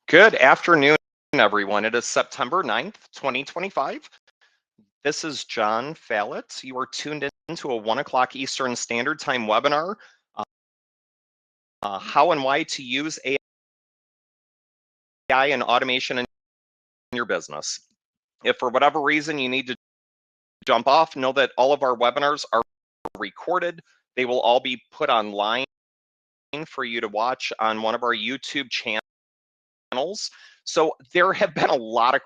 Good afternoon, everyone. It is September 9th, 2025. This is John Fallett. You are tuned into a 1 o'clock Eastern Standard Time webinar, How and Why to Use AI and Automation in Your Business. If for whatever reason you need to jump off, know that all of our webinars are recorded. They will all be put online for you to watch on one of our YouTube channels. So there have been a lot of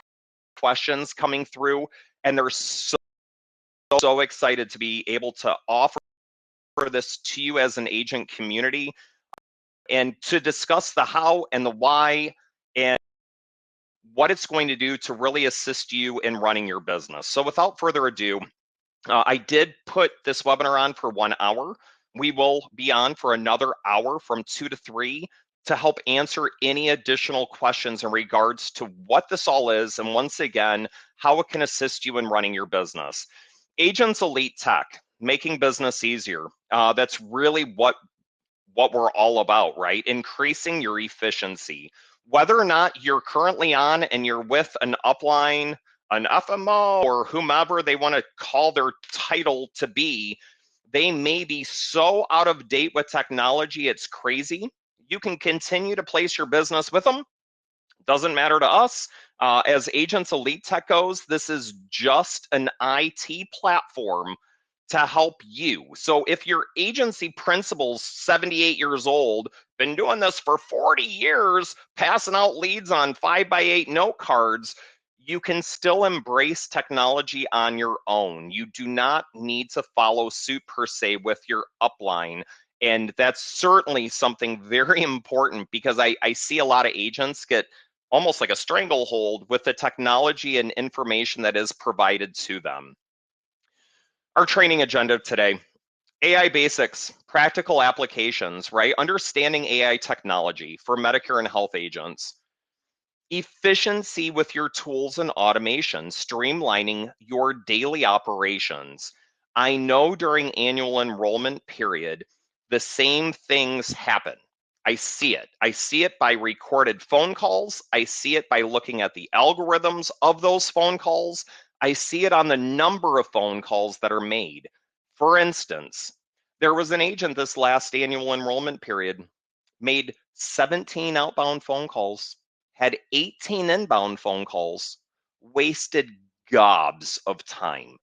questions coming through, and they're so excited to be able to offer this to you as an agent community and to discuss the how and the why and what it's going to do to really assist you in running your business. So without further ado, I did put this webinar on for 1 hour. We will be on for another hour from 2 to 3 to help answer any additional questions in regards to what this all is and, once again, how it can assist you in running your business. Agents Elite Tech, making business easier. That's really what we're all about, right? Increasing your efficiency. Whether or not you're currently on and you're with an upline, an FMO, or whomever they want to call their title to be, they may be so out of date with technology, it's crazy. You can continue to place your business with them. Doesn't matter to us. As Agents Elite Tech goes, this is just an IT platform to help you. So if your agency principal's 78 years old, been doing this for 40 years, passing out leads on 5x8 note cards, you can still embrace technology on your own. You do not need to follow suit per se with your upline. And that's certainly something very important, because I see a lot of agents get almost like a stranglehold with the technology and information that is provided to them. Our training agenda today: AI basics, practical applications, right? Understanding AI technology for Medicare and health agents. Efficiency with your tools and automation, streamlining your daily operations. I know during annual enrollment period, the same things happen. I see it. I see it by recorded phone calls. I see it by looking at the algorithms of those phone calls. I see it on the number of phone calls that are made. For instance, there was an agent this last annual enrollment period, made 17 outbound phone calls, had 18 inbound phone calls, wasted gobs of time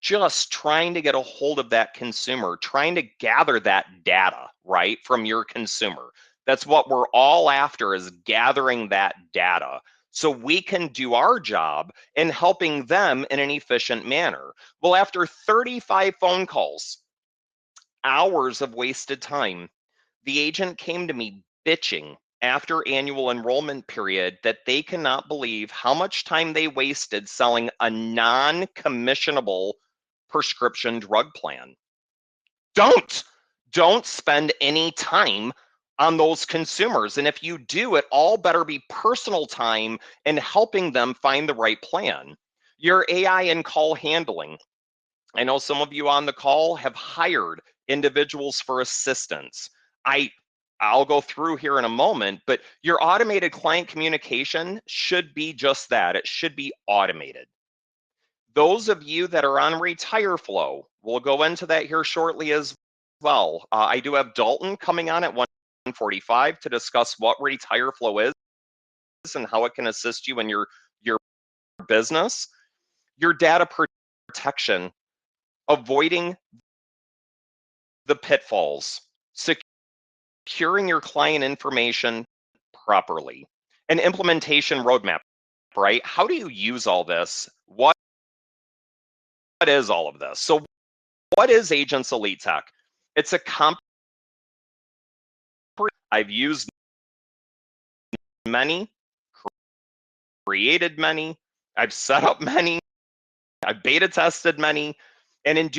just trying to get a hold of that consumer, trying to gather that data, right, from your consumer. That's what we're all after, is gathering that data so we can do our job in helping them in an efficient manner. Well, after 35 phone calls, hours of wasted time, the agent came to me bitching after annual enrollment period that they cannot believe how much time they wasted selling a non-commissionable prescription drug plan. Don't spend any time on those consumers. And if you do, it all better be personal time in helping them find the right plan. Your AI and call handling. I know some of you on the call have hired individuals for assistance. I'll go through here in a moment, but your automated client communication should be just that. It should be automated. Those of you that are on Retire Flow, we'll go into that here shortly as well. I do have Dalton coming on at 1:45 to discuss what Retire Flow is and how it can assist you in your business. Your data protection, avoiding the pitfalls, securing your client information properly, an implementation roadmap, right? How do you use all this? What is all of this? So what is Agents Elite Tech? It's a I've used many, created many, I've set up many, I've beta tested many, and in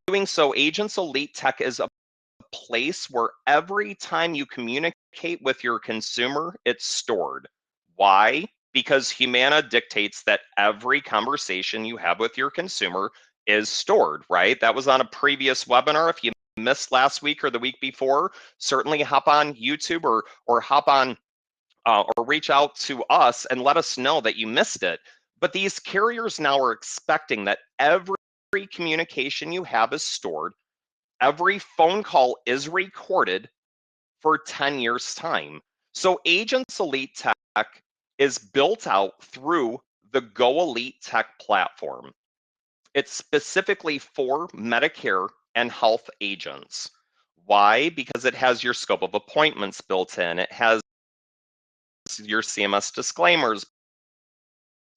doing so, Agents Elite Tech is a place where every time you communicate with your consumer, it's stored. Why? Because Humana dictates that every conversation you have with your consumer is stored, right? That was on a previous webinar. If you missed last week or the week before, certainly hop on YouTube or hop on or reach out to us and let us know that you missed it. But these carriers now are expecting that every communication you have is stored, every phone call is recorded for 10 years' time. So Agents Elite Tech is built out through the Go Elite Tech platform. It's specifically for Medicare and health agents. Why? Because it has your scope of appointments built in. It has your CMS disclaimers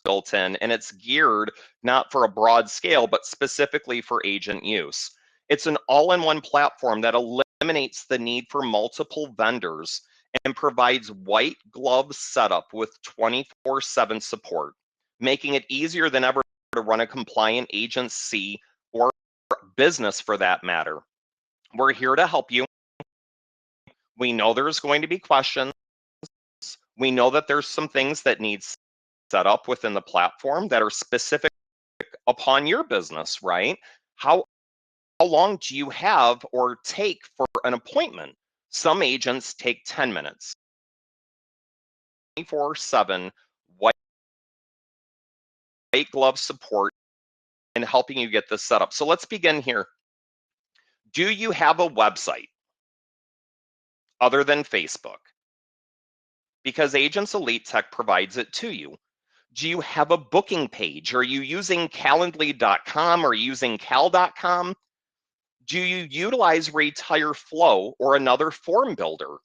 built in, and it's geared not for a broad scale, but specifically for agent use. It's an all-in-one platform that eliminates the need for multiple vendors and provides white glove setup with 24/7 support, making it easier than ever to run a compliant agency or business for that matter. We're here to help you. We know there's going to be questions. We know that there's some things that need set up within the platform that are specific upon your business, right? How long do you have or take for an appointment? Some agents take 10 minutes. 24/7 white glove support and helping you get this set up. So let's begin here. Do you have a website other than Facebook? Because Agents Elite Tech provides it to you. Do you have a booking page? Are you using Calendly.com or using Cal.com? Do you utilize Retire Flow or another form builder?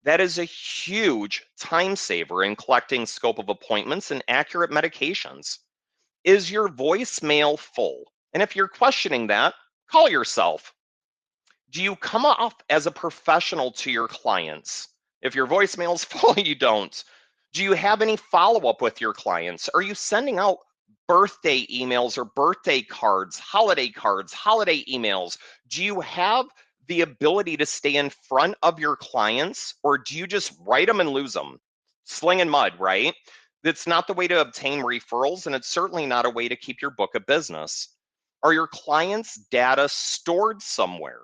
That is a huge time saver in collecting scope of appointments and accurate medications. Is your voicemail full? And if you're questioning that, call yourself. Do you come off as a professional to your clients? If your voicemail's full, you don't. Do you have any follow-up with your clients? Are you sending out birthday emails or birthday cards, holiday emails? Do you have the ability to stay in front of your clients, or do you just write them and lose them? Sling and mud, right? That's not the way to obtain referrals, and it's certainly not a way to keep your book of business. Are your clients' data stored somewhere?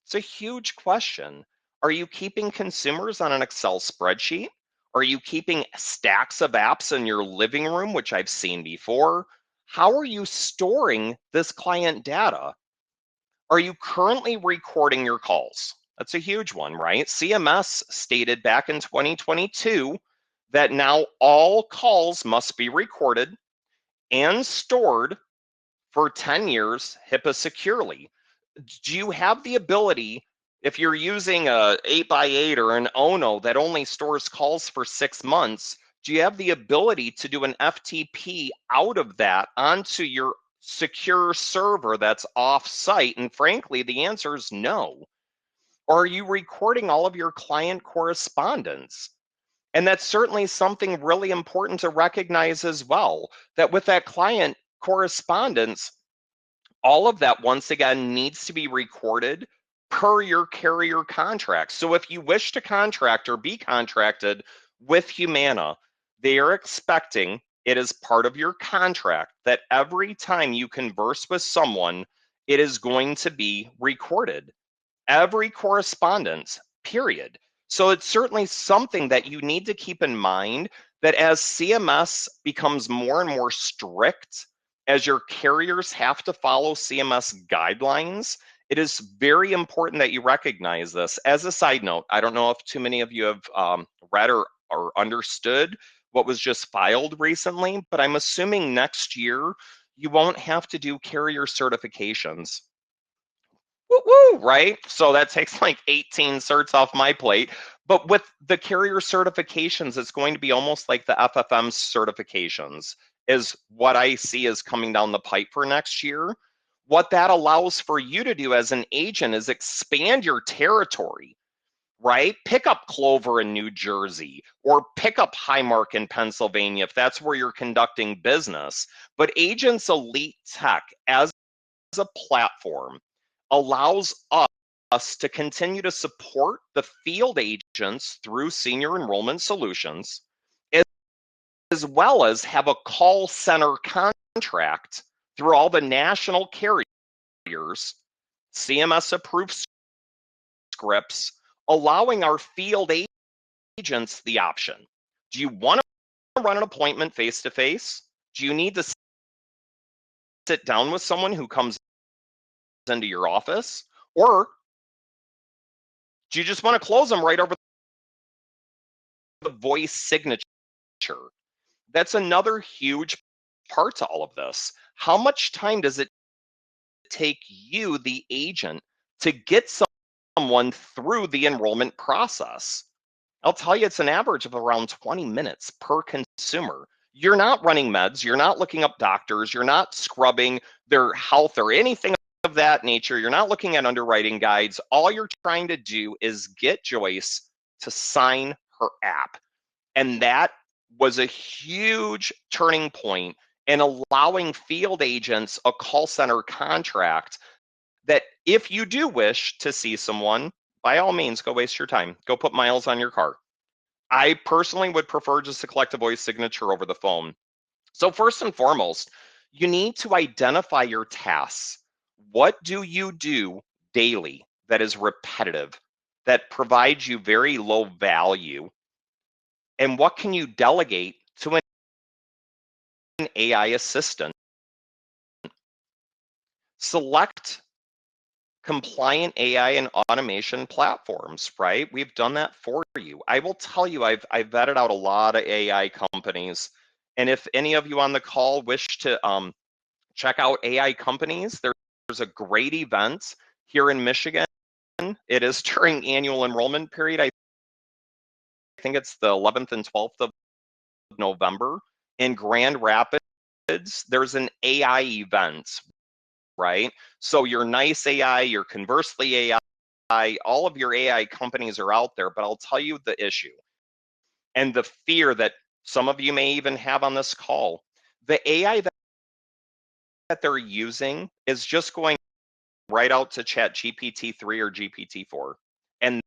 It's a huge question. Are you keeping consumers on an Excel spreadsheet? Are you keeping stacks of apps in your living room, which I've seen before? How are you storing this client data? Are you currently recording your calls? That's a huge one, right? CMS stated back in 2022 that now all calls must be recorded and stored for 10 years HIPAA securely. Do you have the ability, if you're using a 8x8 or an Ono that only stores calls for 6 months, do you have the ability to do an FTP out of that onto your secure server that's off site? And frankly, the answer is no. Or are you recording all of your client correspondence? And that's certainly something really important to recognize as well, that with that client correspondence, all of that, once again, needs to be recorded per your carrier contract. So if you wish to contract or be contracted with Humana, they are expecting it as part of your contract that every time you converse with someone, it is going to be recorded. Every correspondence, period. So it's certainly something that you need to keep in mind, that as CMS becomes more and more strict, as your carriers have to follow CMS guidelines, it is very important that you recognize this. As a side note, I don't know if too many of you have read or understood what was just filed recently, but I'm assuming next year you won't have to do carrier certifications. Woo, right? So that takes like 18 certs off my plate. But with the carrier certifications, it's going to be almost like the FFM certifications is what I see is coming down the pipe for next year. What that allows for you to do as an agent is expand your territory, right? Pick up Clover in New Jersey or pick up Highmark in Pennsylvania if that's where you're conducting business. But Agents Elite Tech as a platform allows us to continue to support the field agents through Senior Enrollment Solutions, as well as have a call center contract through all the national carriers, CMS approved scripts, allowing our field agents the option. Do you want to run an appointment face-to-face? Do you need to sit down with someone who comes into your office? Or do you just want to close them right over the voice signature? That's another huge part to all of this. How much time does it take you, the agent, to get someone through the enrollment process? I'll tell you, it's an average of around 20 minutes per consumer. You're not running meds, you're not looking up doctors, you're not scrubbing their health or anything of that nature. You're not looking at underwriting guides. All you're trying to do is get Joyce to sign her app. And that was a huge turning point in allowing field agents a call center contract that if you do wish to see someone, by all means, go waste your time. Go put miles on your car. I personally would prefer just to collect a voice signature over the phone. So first and foremost, you need to identify your tasks. What do you do daily that is repetitive, that provides you very low value? And what can you delegate to an AI assistant? Select compliant AI and automation platforms, right? We've done that for you. I will tell you, I've vetted out a lot of AI companies. And if any of you on the call wish to check out AI companies, there's a great event here in Michigan. It is during annual enrollment period. I think it's the 11th and 12th of November in Grand Rapids. There's an AI event, right? So your Nice AI, your Conversely AI, all of your AI companies are out there, but I'll tell you the issue and the fear that some of you may even have on this call. The AI that they're using is just going right out to chat GPT-3 or GPT-4. And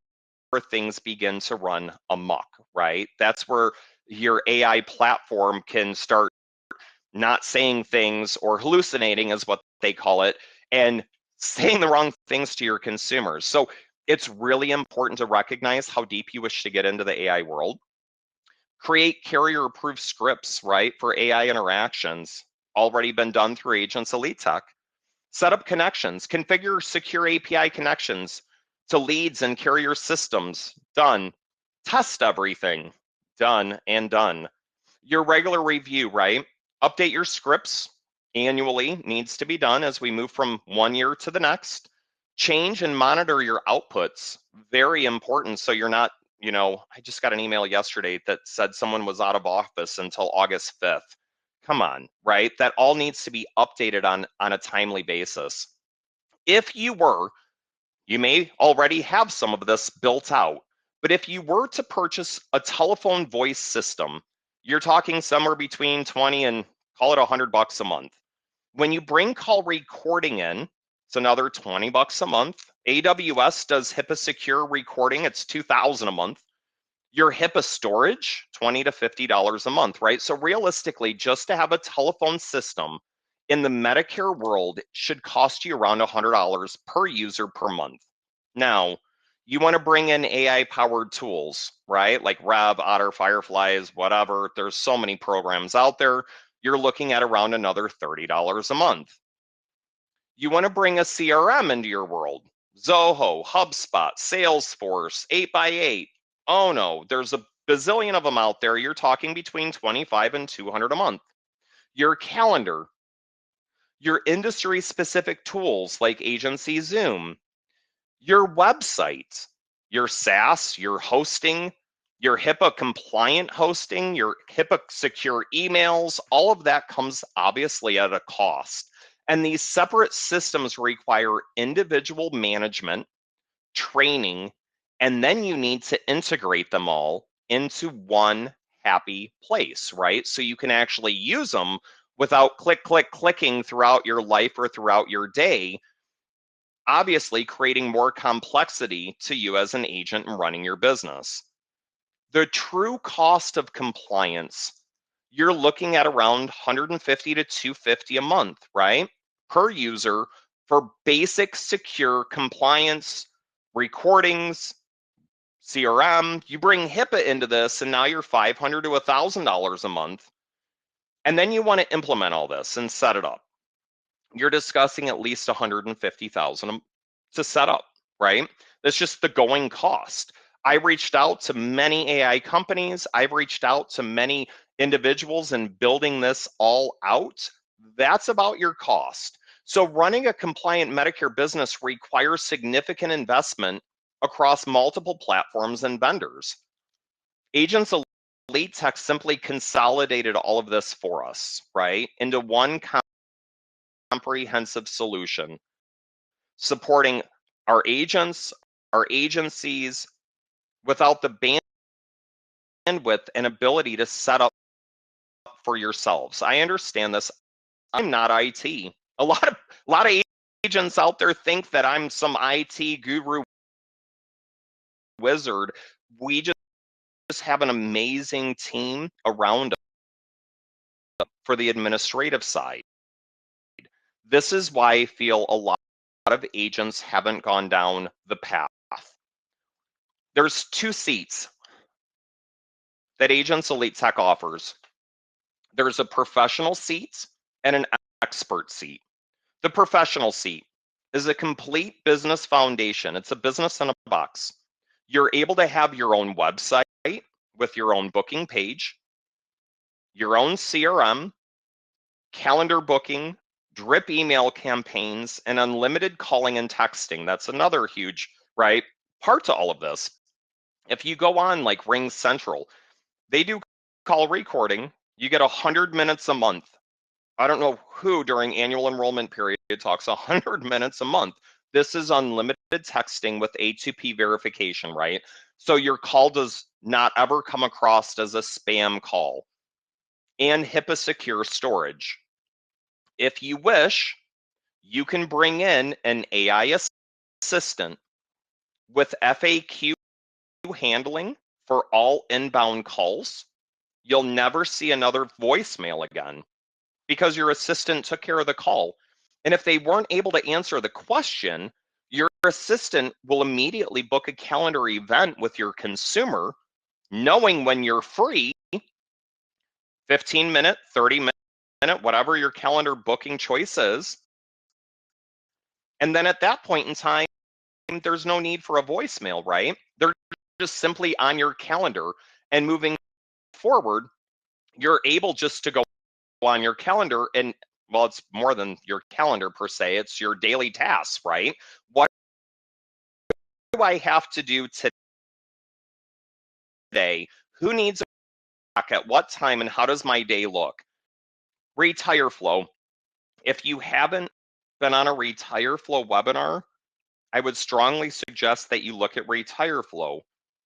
where things begin to run amok, right? That's where your AI platform can start not saying things or hallucinating is what they call it, and saying the wrong things to your consumers. So it's really important to recognize how deep you wish to get into the AI world. Create carrier-approved scripts, right, for AI interactions. Already been done through Agents Elite Tech. Set up connections. Configure secure API connections to leads and carrier systems. Done. Test everything. Done and done. Your regular review, right? Update your scripts annually, needs to be done as we move from one year to the next. Change and monitor your outputs. Very important. So you're not, I just got an email yesterday that said someone was out of office until August 5th. Come on, right? That all needs to be updated on a timely basis. If you may already have some of this built out, but if you were to purchase a telephone voice system, you're talking somewhere between 20 and call it $100 a month. When you bring call recording in, it's another $20 a month. AWS does HIPAA secure recording, it's $2,000 a month. Your HIPAA storage, $20 to $50 a month, right? So realistically, just to have a telephone system in the Medicare world should cost you around $100 per user per month. Now, you want to bring in AI-powered tools, right? Like Rev, Otter, Fireflies, whatever. There's so many programs out there. You're looking at around another $30 a month. You want to bring a CRM into your world. Zoho, HubSpot, Salesforce, 8x8. Oh no, there's a bazillion of them out there. You're talking between $25 and $200 a month. Your calendar, your industry-specific tools like Agency Zoom, your website, your SaaS, your hosting, your HIPAA compliant hosting, your HIPAA secure emails, all of that comes obviously at a cost. And these separate systems require individual management, training, and then you need to integrate them all into one happy place, right? So you can actually use them without clicking throughout your life or throughout your day, obviously creating more complexity to you as an agent and running your business. The true cost of compliance, you're looking at around $150 to $250 a month, right? Per user for basic secure compliance, recordings, CRM, you bring HIPAA into this, and now you're $500 to $1,000 a month. And then you want to implement all this and set it up. You're discussing at least $150,000 to set up, right? That's just the going cost. I reached out to many AI companies. I've reached out to many individuals in building this all out. That's about your cost. So running a compliant Medicare business requires significant investment across multiple platforms and vendors. Agents Elite Tech simply consolidated all of this for us, right, into one comprehensive solution, supporting our agents, our agencies, without the bandwidth and ability to set up for yourselves. I understand this. I'm not IT. A lot of agents out there think that I'm some IT guru wizard. We just have an amazing team around us for the administrative side. This is why I feel a lot of agents haven't gone down the path. There's two seats that Agents Elite Tech offers. There's a professional seat and an expert seat. The professional seat is a complete business foundation. It's a business in a box. You're able to have your own website with your own booking page, your own CRM, calendar booking, drip email campaigns, and unlimited calling and texting. That's another huge, right, part to all of this. If you go on like Ring Central, they do call recording. You get 100 minutes a month. I don't know who during annual enrollment period talks 100 minutes a month. This is unlimited texting with A2P verification, right? So your call does not ever come across as a spam call. And HIPAA secure storage. If you wish, you can bring in an AI assistant with FAQ handling for all inbound calls. You'll never see another voicemail again because your assistant took care of the call. And if they weren't able to answer the question, your assistant will immediately book a calendar event with your consumer, knowing when you're free, 15-minute, 30-minute, whatever your calendar booking choice is. And then at that point in time, there's no need for a voicemail, right? They're just simply on your calendar, and moving forward, you're able just to go on your calendar and, well, it's more than your calendar per se, it's your daily tasks, right? What do I have to do today? Who needs a back at what time, and how does my day look? Retire Flow. If you haven't been on a Retire Flow webinar, I would strongly suggest that you look at Retire Flow.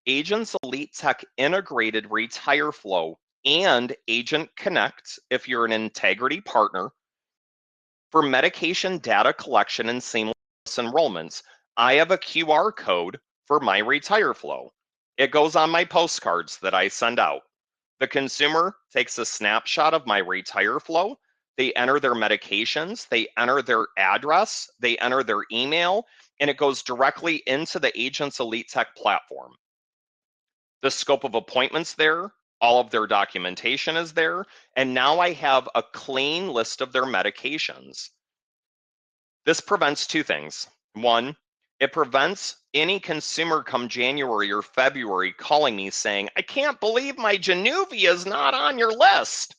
Agents Elite Tech integrated Retire Flow and Agent Connect, if you're an Integrity partner, for medication data collection and seamless enrollments. I have a QR code for my Retire Flow. It goes on my postcards that I send out. The consumer takes a snapshot of my Retire Flow. They enter their medications, they enter their address, they enter their email, and it goes directly into the Agents Elite Tech platform. The scope of appointments there, all of their documentation is there, and now I have a clean list of their medications. This prevents two things. One, it prevents any consumer come January or February calling me saying, I can't believe my Januvia is not on your list.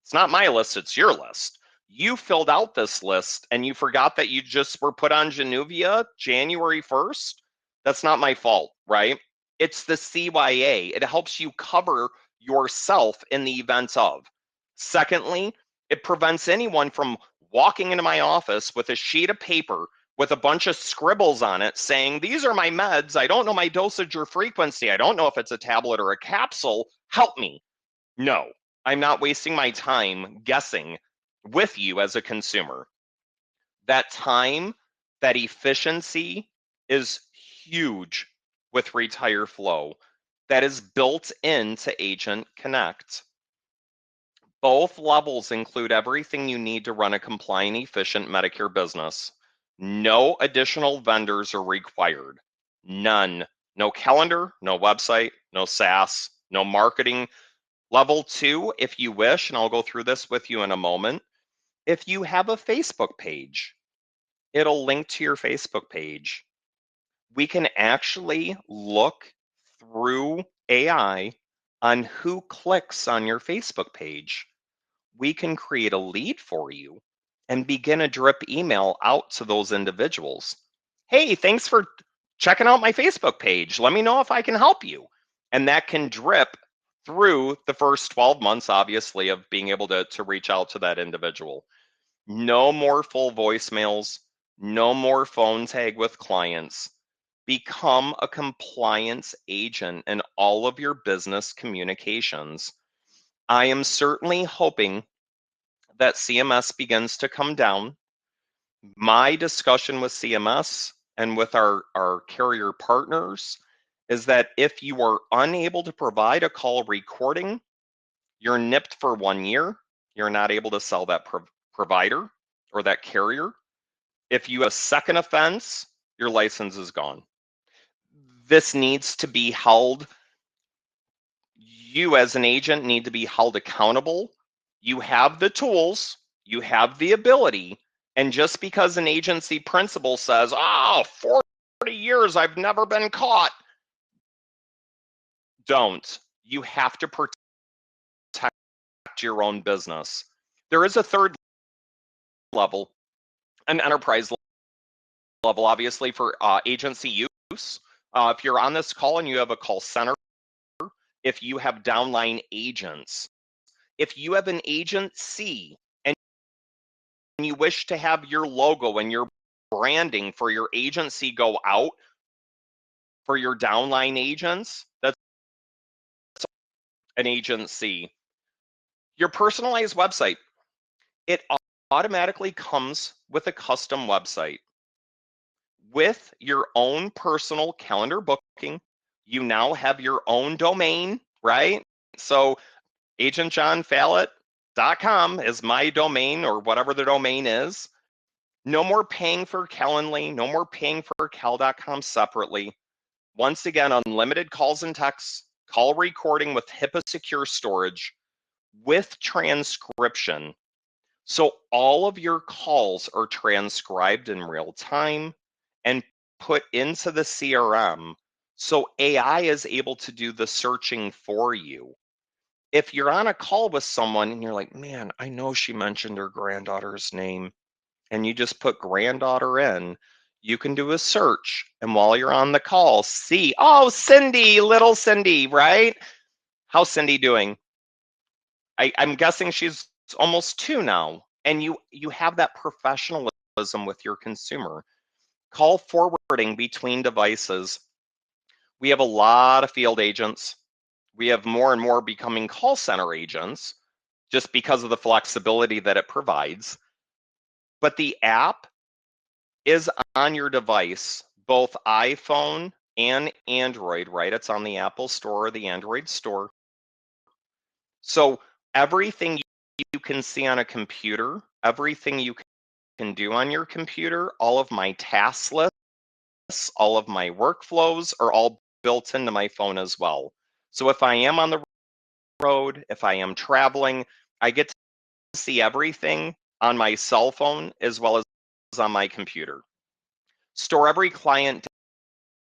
It's not my list, it's your list. You filled out this list and you forgot that you just were put on Januvia January 1st. That's not my fault, right? It's the CYA. It helps you cover yourself in the event of. Secondly, it prevents anyone from walking into my office with a sheet of paper with a bunch of scribbles on it saying, these are my meds. I don't know my dosage or frequency. I don't know if it's a tablet or a capsule. Help me. No, I'm not wasting my time guessing with you as a consumer. That time, that efficiency is huge with Retire Flow. That is built into Agent Connect. Both levels include everything you need to run a compliant, efficient Medicare business. No additional vendors are required. None. No calendar, no website, no SaaS, no marketing. Level 2, if you wish, and I'll go through this with you in a moment, if you have a Facebook page, it'll link to your Facebook page. We can actually look through AI on who clicks on your Facebook page. We can create a lead for you and begin a drip email out to those individuals. Hey, thanks for checking out my Facebook page. Let me know if I can help you. And that can drip through the first 12 months, obviously, of being able to reach out to that individual. No more full voicemails, no more phone tag with clients. Become a compliance agent in all of your business communications. I am certainly hoping that CMS begins to come down. My discussion with CMS and with our carrier partners is that if you are unable to provide a call recording, you're nipped for 1 year. You're not able to sell that provider or that carrier. If you have a second offense, your license is gone. This needs to be held. You as an agent need to be held accountable. You have the tools, you have the ability, and just because an agency principal says, oh, 40 years, I've never been caught, don't. You have to protect your own business. There is a third level, an enterprise level, obviously, for agency use. If you're on this call and you have a call center, if you have downline agents, if you have an agency and you wish to have your logo and your branding for your agency go out for your downline agents, that's an agency. Your personalized website, it automatically comes with a custom website. With your own personal calendar booking, you now have your own domain, right? So agentjohnfallett.com is my domain, or whatever the domain is. No more paying for Calendly, no more paying for cal.com separately. Once again, unlimited calls and texts, call recording with HIPAA secure storage, with transcription. So all of your calls are transcribed in real time and put into the CRM. So AI is able to do the searching for you. If you're on a call with someone and you're like, man, I know she mentioned her granddaughter's name, and you just put granddaughter in, you can do a search. And while you're on the call, see, oh, Cindy, little Cindy, right? How's Cindy doing? I'm guessing she's almost 2 now. And you have that professionalism with your consumer. Call forwarding between devices. We have a lot of field agents. We have more and more becoming call center agents just because of the flexibility that it provides. But the app is on your device, both iPhone and Android, right? It's on the Apple Store or the Android Store. So everything you can see on a computer, everything you can do on your computer, all of my task lists, all of my workflows are all built into my phone as well. So if I am on the road, if I am traveling, I get to see everything on my cell phone as well as on my computer. Store every client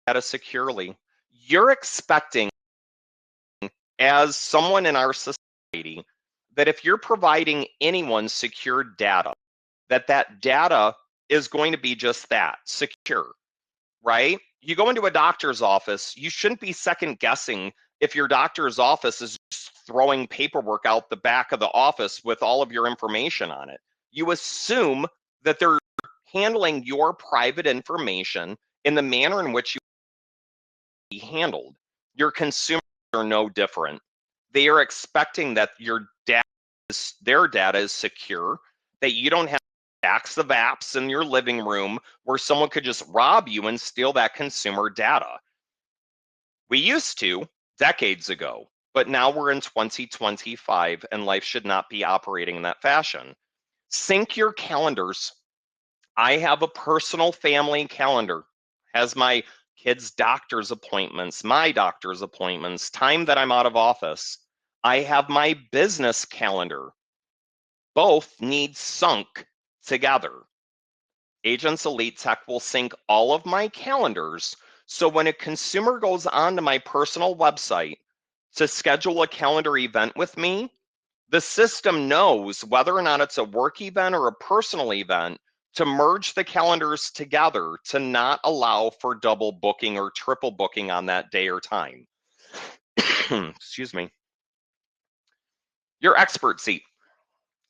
data securely. You're expecting, as someone in our society, that if you're providing anyone secure data, that data is going to be just that, secure, right? You go into a doctor's office, you shouldn't be second guessing if your doctor's office is just throwing paperwork out the back of the office with all of your information on it. You assume that they're handling your private information in the manner in which you be handled. Your consumers are no different. They are expecting that their data is secure, that you don't have stacks of apps in your living room where someone could just rob you and steal that consumer data. We used to decades ago, but now we're in 2025 and life should not be operating in that fashion. Sync your calendars. I have a personal family calendar, has my kids' doctor's appointments, my doctor's appointments, time that I'm out of office. I have my business calendar. Both need sunk together. Agents Elite Tech will sync all of my calendars. So when a consumer goes onto my personal website to schedule a calendar event with me, the system knows whether or not it's a work event or a personal event to merge the calendars together to not allow for double booking or triple booking on that day or time. Excuse me. Your expert seat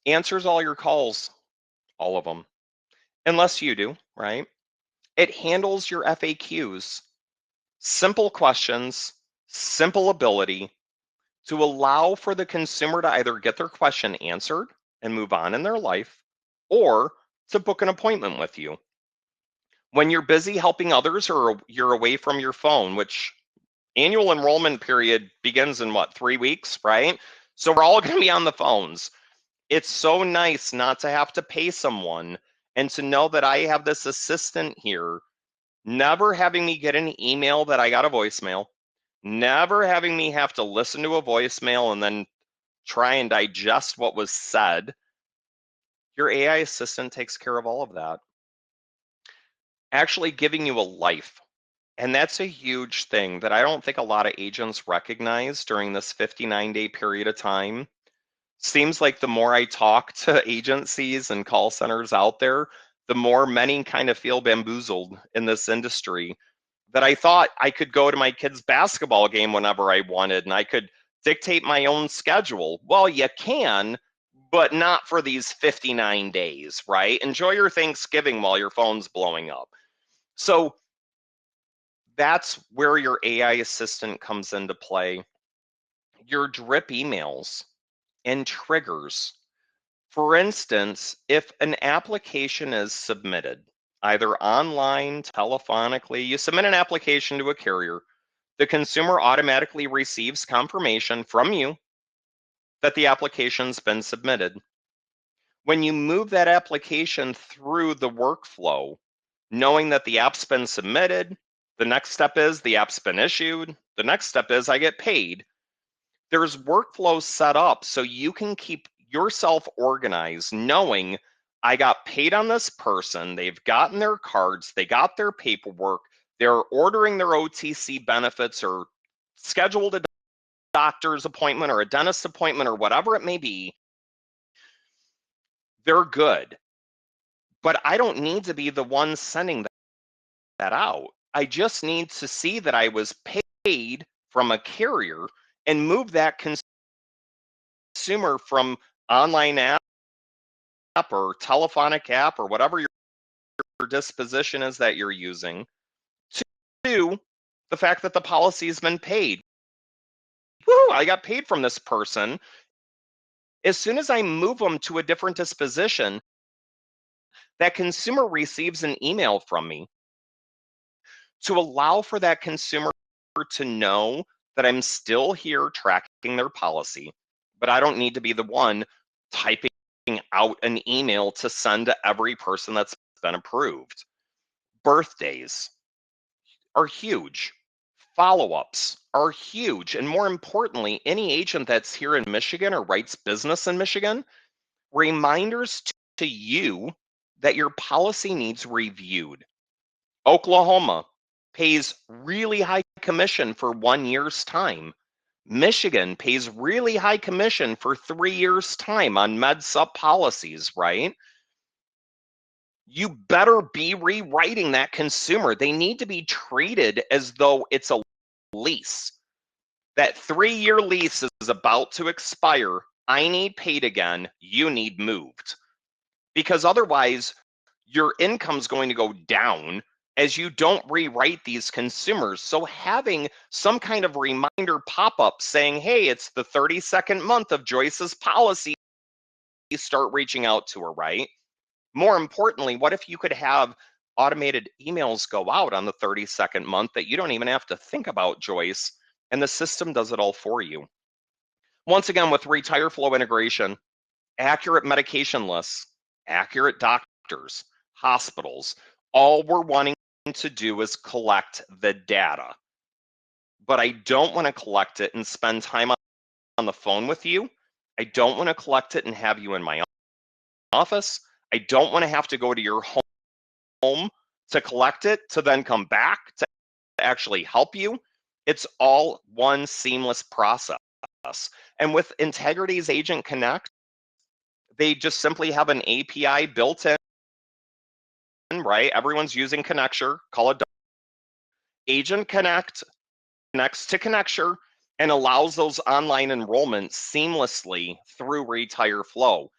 answers all your calls, all of them, unless you do, right? It handles your FAQs, simple questions, simple ability to allow for the consumer to either get their question answered and move on in their life, or to book an appointment with you. When you're busy helping others or you're away from your phone, which annual enrollment period begins in what, 3 weeks, right? So we're all going to be on the phones. It's so nice not to have to pay someone and to know that I have this assistant here, never having me get an email that I got a voicemail, never having me have to listen to a voicemail and then try and digest what was said. Your AI assistant takes care of all of that. Actually giving you a life. And that's a huge thing that I don't think a lot of agents recognize during this 59-day period of time. Seems like the more I talk to agencies and call centers out there, the more many kind of feel bamboozled in this industry, that I thought I could go to my kid's basketball game whenever I wanted and I could dictate my own schedule. Well, you can, but not for these 59 days, right? Enjoy your Thanksgiving while your phone's blowing up. So that's where your AI assistant comes into play. Your drip emails and triggers. For instance, if an application is submitted, either online, telephonically, you submit an application to a carrier, the consumer automatically receives confirmation from you that the application's been submitted. When you move that application through the workflow, knowing that the app's been submitted, the next step is the app's been issued, the next step is I get paid. There's workflows set up so you can keep yourself organized, knowing I got paid on this person, they've gotten their cards, they got their paperwork, they're ordering their OTC benefits or scheduled a doctor's appointment or a dentist appointment or whatever it may be. They're good. But I don't need to be the one sending that out. I just need to see that I was paid from a carrier and move that consumer from online app or telephonic app or whatever your disposition is that you're using to the fact that the policy has been paid. Woo, I got paid from this person. As soon as I move them to a different disposition, that consumer receives an email from me to allow for that consumer to know that I'm still here tracking their policy, but I don't need to be the one typing out an email to send to every person that's been approved. Birthdays are huge. Follow-ups are huge. And more importantly, any agent that's here in Michigan or writes business in Michigan, reminders to you that your policy needs reviewed. Oklahoma pays really high commission for 1 year's time. Michigan pays really high commission for 3 years' time on med sup policies, right? You better be rewriting that consumer. They need to be treated as though it's a lease. That 3-year lease is about to expire. I need paid again. You need moved. Because otherwise, your income's going to go down as you don't rewrite these consumers. So having some kind of reminder pop up saying, hey, it's the 32nd month of Joyce's policy, you start reaching out to her, right? More importantly, what if you could have automated emails go out on the 32nd month that you don't even have to think about Joyce, and the system does it all for you? Once again, with Retire Flow integration, accurate medication lists, accurate doctors, hospitals, all we're wanting to do is collect the data, but I don't want to collect it and spend time on the phone with you. I don't want to collect it and have you in my office. I don't want to have to go to your home to collect it, to then come back to actually help you. It's all one seamless process. And with Integrity's Agent Connect, they just simply have an API built in, right? Everyone's using Connecture, call it Agent Connect, connects to Connecture, and allows those online enrollments seamlessly through Retire Flow.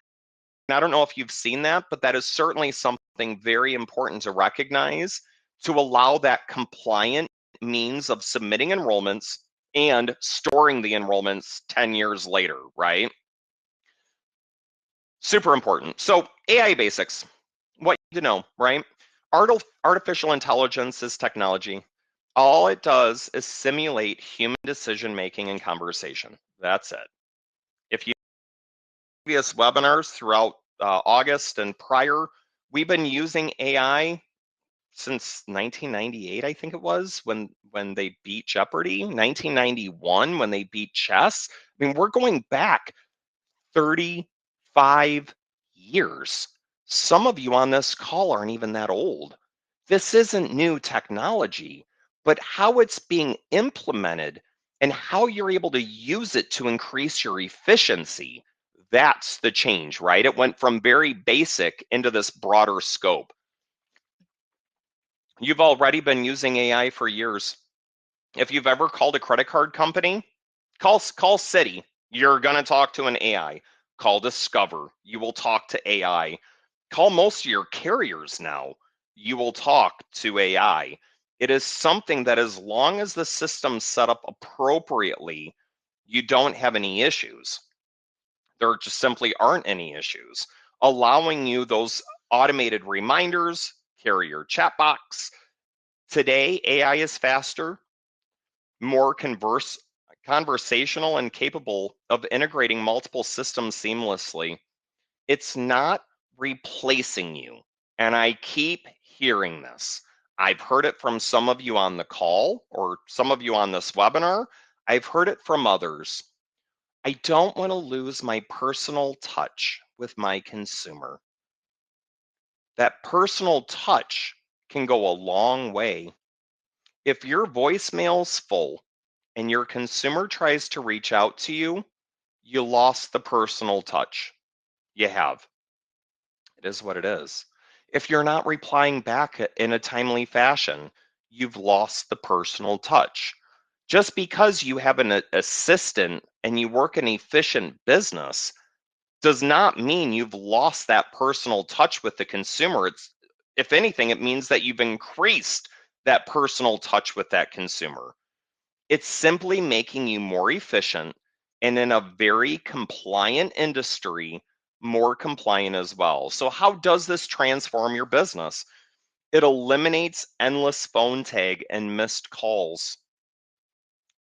And I don't know if you've seen that, but that is certainly something very important to recognize, to allow that compliant means of submitting enrollments and storing the enrollments 10 years later, right? Super important. So AI basics, what you need to know, right? Artificial intelligence is technology. All it does is simulate human decision making and conversation. That's it. If you previous webinars throughout August and prior, we've been using AI since 1998, I think it was, when they beat Jeopardy, 1991 when they beat chess. I mean, we're going back 35 years. Some of you on this call aren't even that old. This isn't new technology, but how it's being implemented and how you're able to use it to increase your efficiency, that's the change, right? It went from very basic into this broader scope. You've already been using AI for years. If you've ever called a credit card company, call Citi, you're going to talk to an AI. Call Discover, you will talk to AI. Call most of your carriers now, you will talk to AI. It is something that, as long as the system's set up appropriately, you don't have any issues. There just simply aren't any issues. Allowing you those automated reminders, carrier chat box. Today, AI is faster, more conversational, and capable of integrating multiple systems seamlessly. It's not replacing you. And I keep hearing this. I've heard it from some of you on the call or some of you on this webinar. I've heard it from others. I don't want to lose my personal touch with my consumer. That personal touch can go a long way. If your voicemail's full and your consumer tries to reach out to you, you lost the personal touch. You have. It is what it is. If you're not replying back in a timely fashion, you've lost the personal touch. Just because you have an assistant and you work an efficient business does not mean you've lost that personal touch with the consumer. If anything, it means that you've increased that personal touch with that consumer. It's simply making you more efficient, and in a very compliant industry, more compliant as well. So how does this transform your business? It eliminates endless phone tag and missed calls.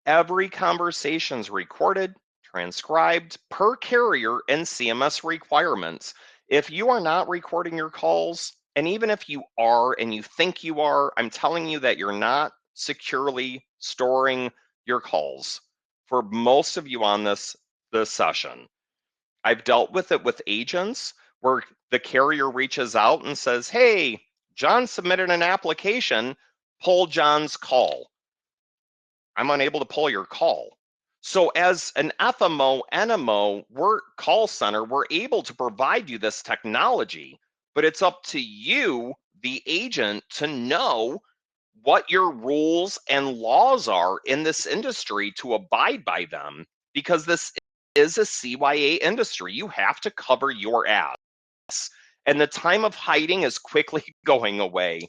Every conversation is recorded, transcribed per carrier and CMS requirements. If you are not recording your calls, and even if you are and you think you are, I'm telling you that you're not securely storing your calls. For most of you on this session, I've dealt with it with agents where the carrier reaches out and says, hey, John submitted an application, pull John's call. I'm unable to pull your call. So as an FMO, NMO, we're call center, we're able to provide you this technology, but it's up to you, the agent, to know what your rules and laws are in this industry to abide by them, because this is a CYA industry. You have to cover your ass. And the time of hiding is quickly going away.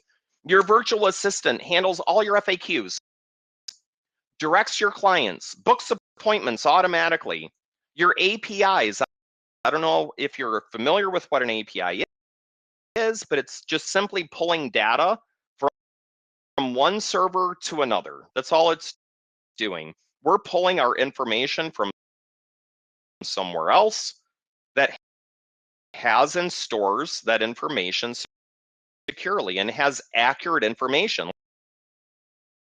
Your virtual assistant handles all your FAQs, directs your clients, books appointments automatically. Your APIs, I don't know if you're familiar with what an API is, but it's just simply pulling data from one server to another. That's all it's doing. We're pulling our information from somewhere else that has and stores that information. securely and has accurate information,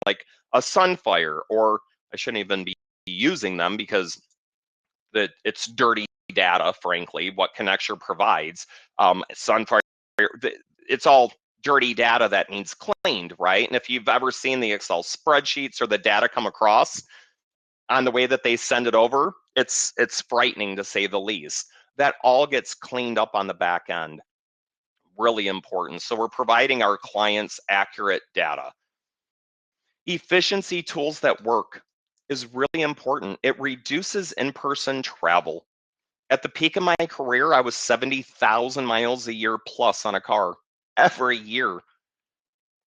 like a Sunfire, or I shouldn't even be using them because it's dirty data, frankly, what Connecture provides. Sunfire, it's all dirty data that needs cleaned, right? And if you've ever seen the Excel spreadsheets or the data come across on the way that they send it over, it's frightening to say the least. That all gets cleaned up on the back end. Really important. So we're providing our clients accurate data. Efficiency tools that work is really important. It reduces in-person travel. At the peak of my career, I was 70,000 miles a year plus on a car every year.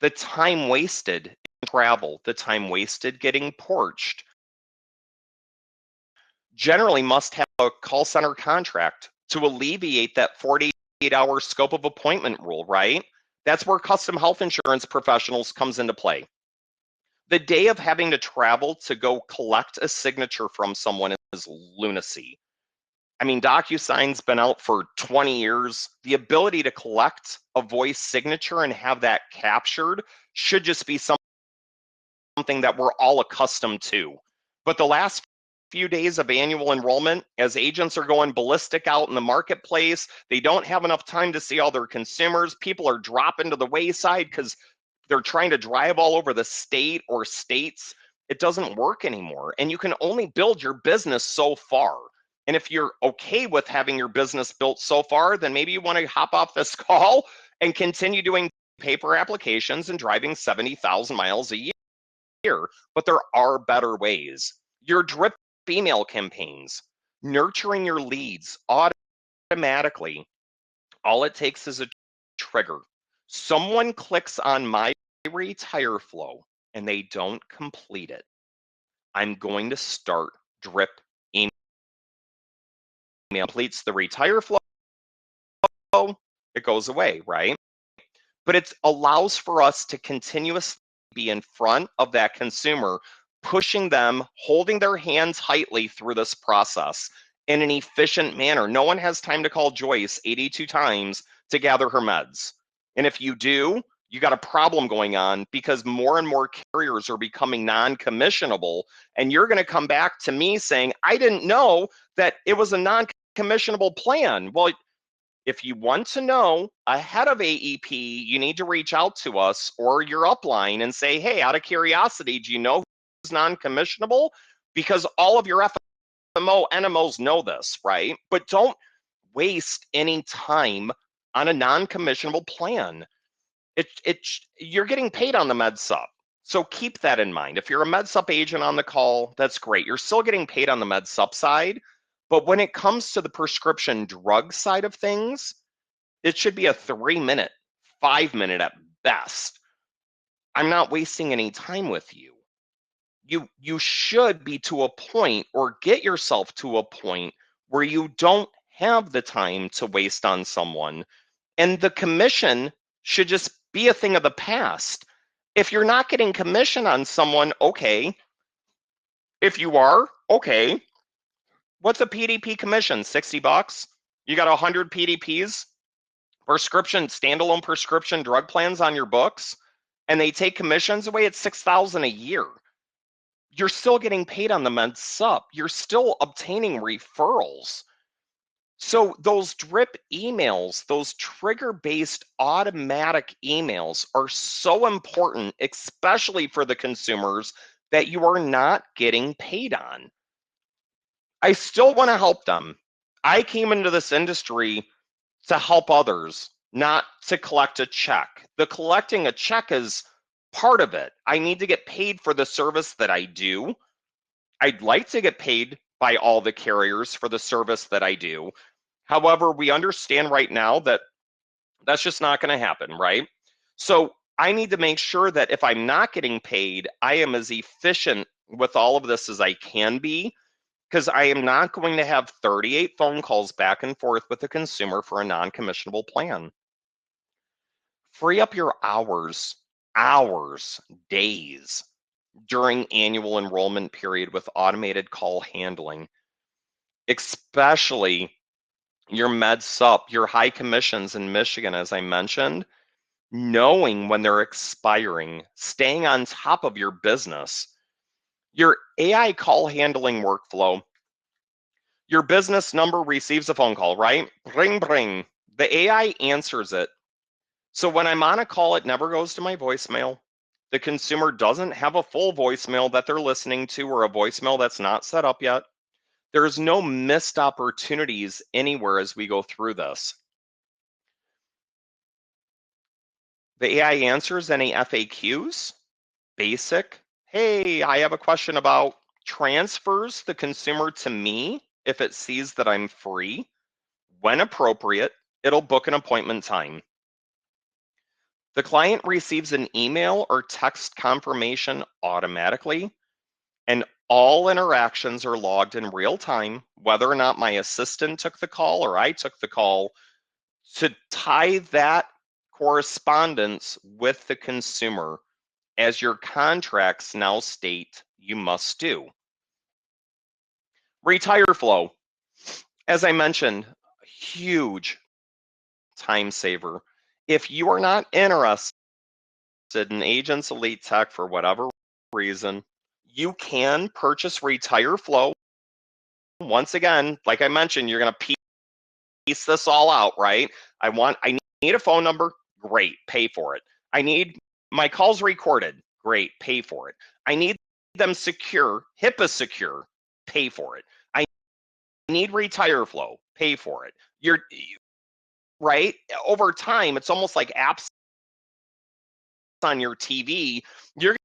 The time wasted in travel, the time wasted getting porched, generally must have a call center contract to alleviate that 48-hour scope of appointment rule, right? That's where custom health insurance professionals comes into play. The day of having to travel to go collect a signature from someone is lunacy. I mean, DocuSign's been out for 20 years. The ability to collect a voice signature and have that captured should just be something that we're all accustomed to. But the last few days of annual enrollment, as agents are going ballistic out in the marketplace, they don't have enough time to see all their consumers. People are dropping to the wayside because they're trying to drive all over the state or states. It doesn't work anymore. And you can only build your business so far. And if you're okay with having your business built so far, then maybe you want to hop off this call and continue doing paper applications and driving 70,000 miles a year. But there are better ways. Your drip email campaigns, nurturing your leads automatically. All it takes is a trigger. Someone clicks on my retire flow and they don't complete it. I'm going to start drip email. Completes the retire flow, it goes away, right? But it allows for us to continuously be in front of that consumer, pushing them, holding their hands tightly through this process in an efficient manner. No one has time to call Joyce 82 times to gather her meds. And if you do, you got a problem going on because more and more carriers are becoming non-commissionable. And you're going to come back to me saying, I didn't know that it was a non-commissionable plan. Well, if you want to know ahead of AEP, you need to reach out to us or your upline and say, hey, out of curiosity, do you know who's non-commissionable? Because all of your FMO, NMOs know this, right? But don't waste any time on a non-commissionable plan. You're getting paid on the MedSup. So keep that in mind. If you're a MedSup agent on the call, that's great. You're still getting paid on the MedSup side. But when it comes to the prescription drug side of things, it should be a 3-minute, 5-minute at best. I'm not wasting any time with you. You should be to a point or get yourself to a point where you don't have the time to waste on someone. And the commission should just be a thing of the past. If you're not getting commission on someone, okay. If you are, okay. What's a PDP commission? $60? You got 100 PDPs, standalone prescription drug plans on your books, and they take commissions away at $6,000 a year. You're still getting paid on the MedSup. You're still obtaining referrals. So those drip emails, those trigger-based automatic emails are so important, especially for the consumers that you are not getting paid on. I still want to help them. I came into this industry to help others, not to collect a check. The collecting a check is part of it. I need to get paid for the service that I do. I'd like to get paid by all the carriers for the service that I do. However, we understand right now that that's just not going to happen, right? So I need to make sure that if I'm not getting paid, I am as efficient with all of this as I can be, because I am not going to have 38 phone calls back and forth with the consumer for a non-commissionable plan. Free up your hours, days during annual enrollment period with automated call handling, especially your MedSup, your high commissions in Michigan, as I mentioned. knowing when they're expiring, staying on top of your business. Your AI call handling workflow, your business number receives a phone call, right? Ring, ring. The AI answers it. So when I'm on a call, it never goes to my voicemail. The consumer doesn't have a full voicemail that they're listening to or a voicemail that's not set up yet. There's no missed opportunities anywhere as we go through this. The AI answers any FAQs, basic. Hey, I have a question about transfers the consumer to me if it sees that I'm free. When appropriate, it'll book an appointment time. The client receives an email or text confirmation automatically, and all interactions are logged in real time, whether or not my assistant took the call or I took the call, to tie that correspondence with the consumer as your contracts now state you must do. Retire flow, as I mentioned, huge time saver. If you are not interested in Agents Elite Tech for whatever reason, you can purchase Retire Flow. Once again, like I mentioned, you're going to piece this all out, right? I need a phone number. Great, pay for it. I need my calls recorded. Great, pay for it. I need them secure, HIPAA secure. Pay for it. I need Retire Flow. Pay for it. You're right. Over time, it's almost like apps on your TV. Your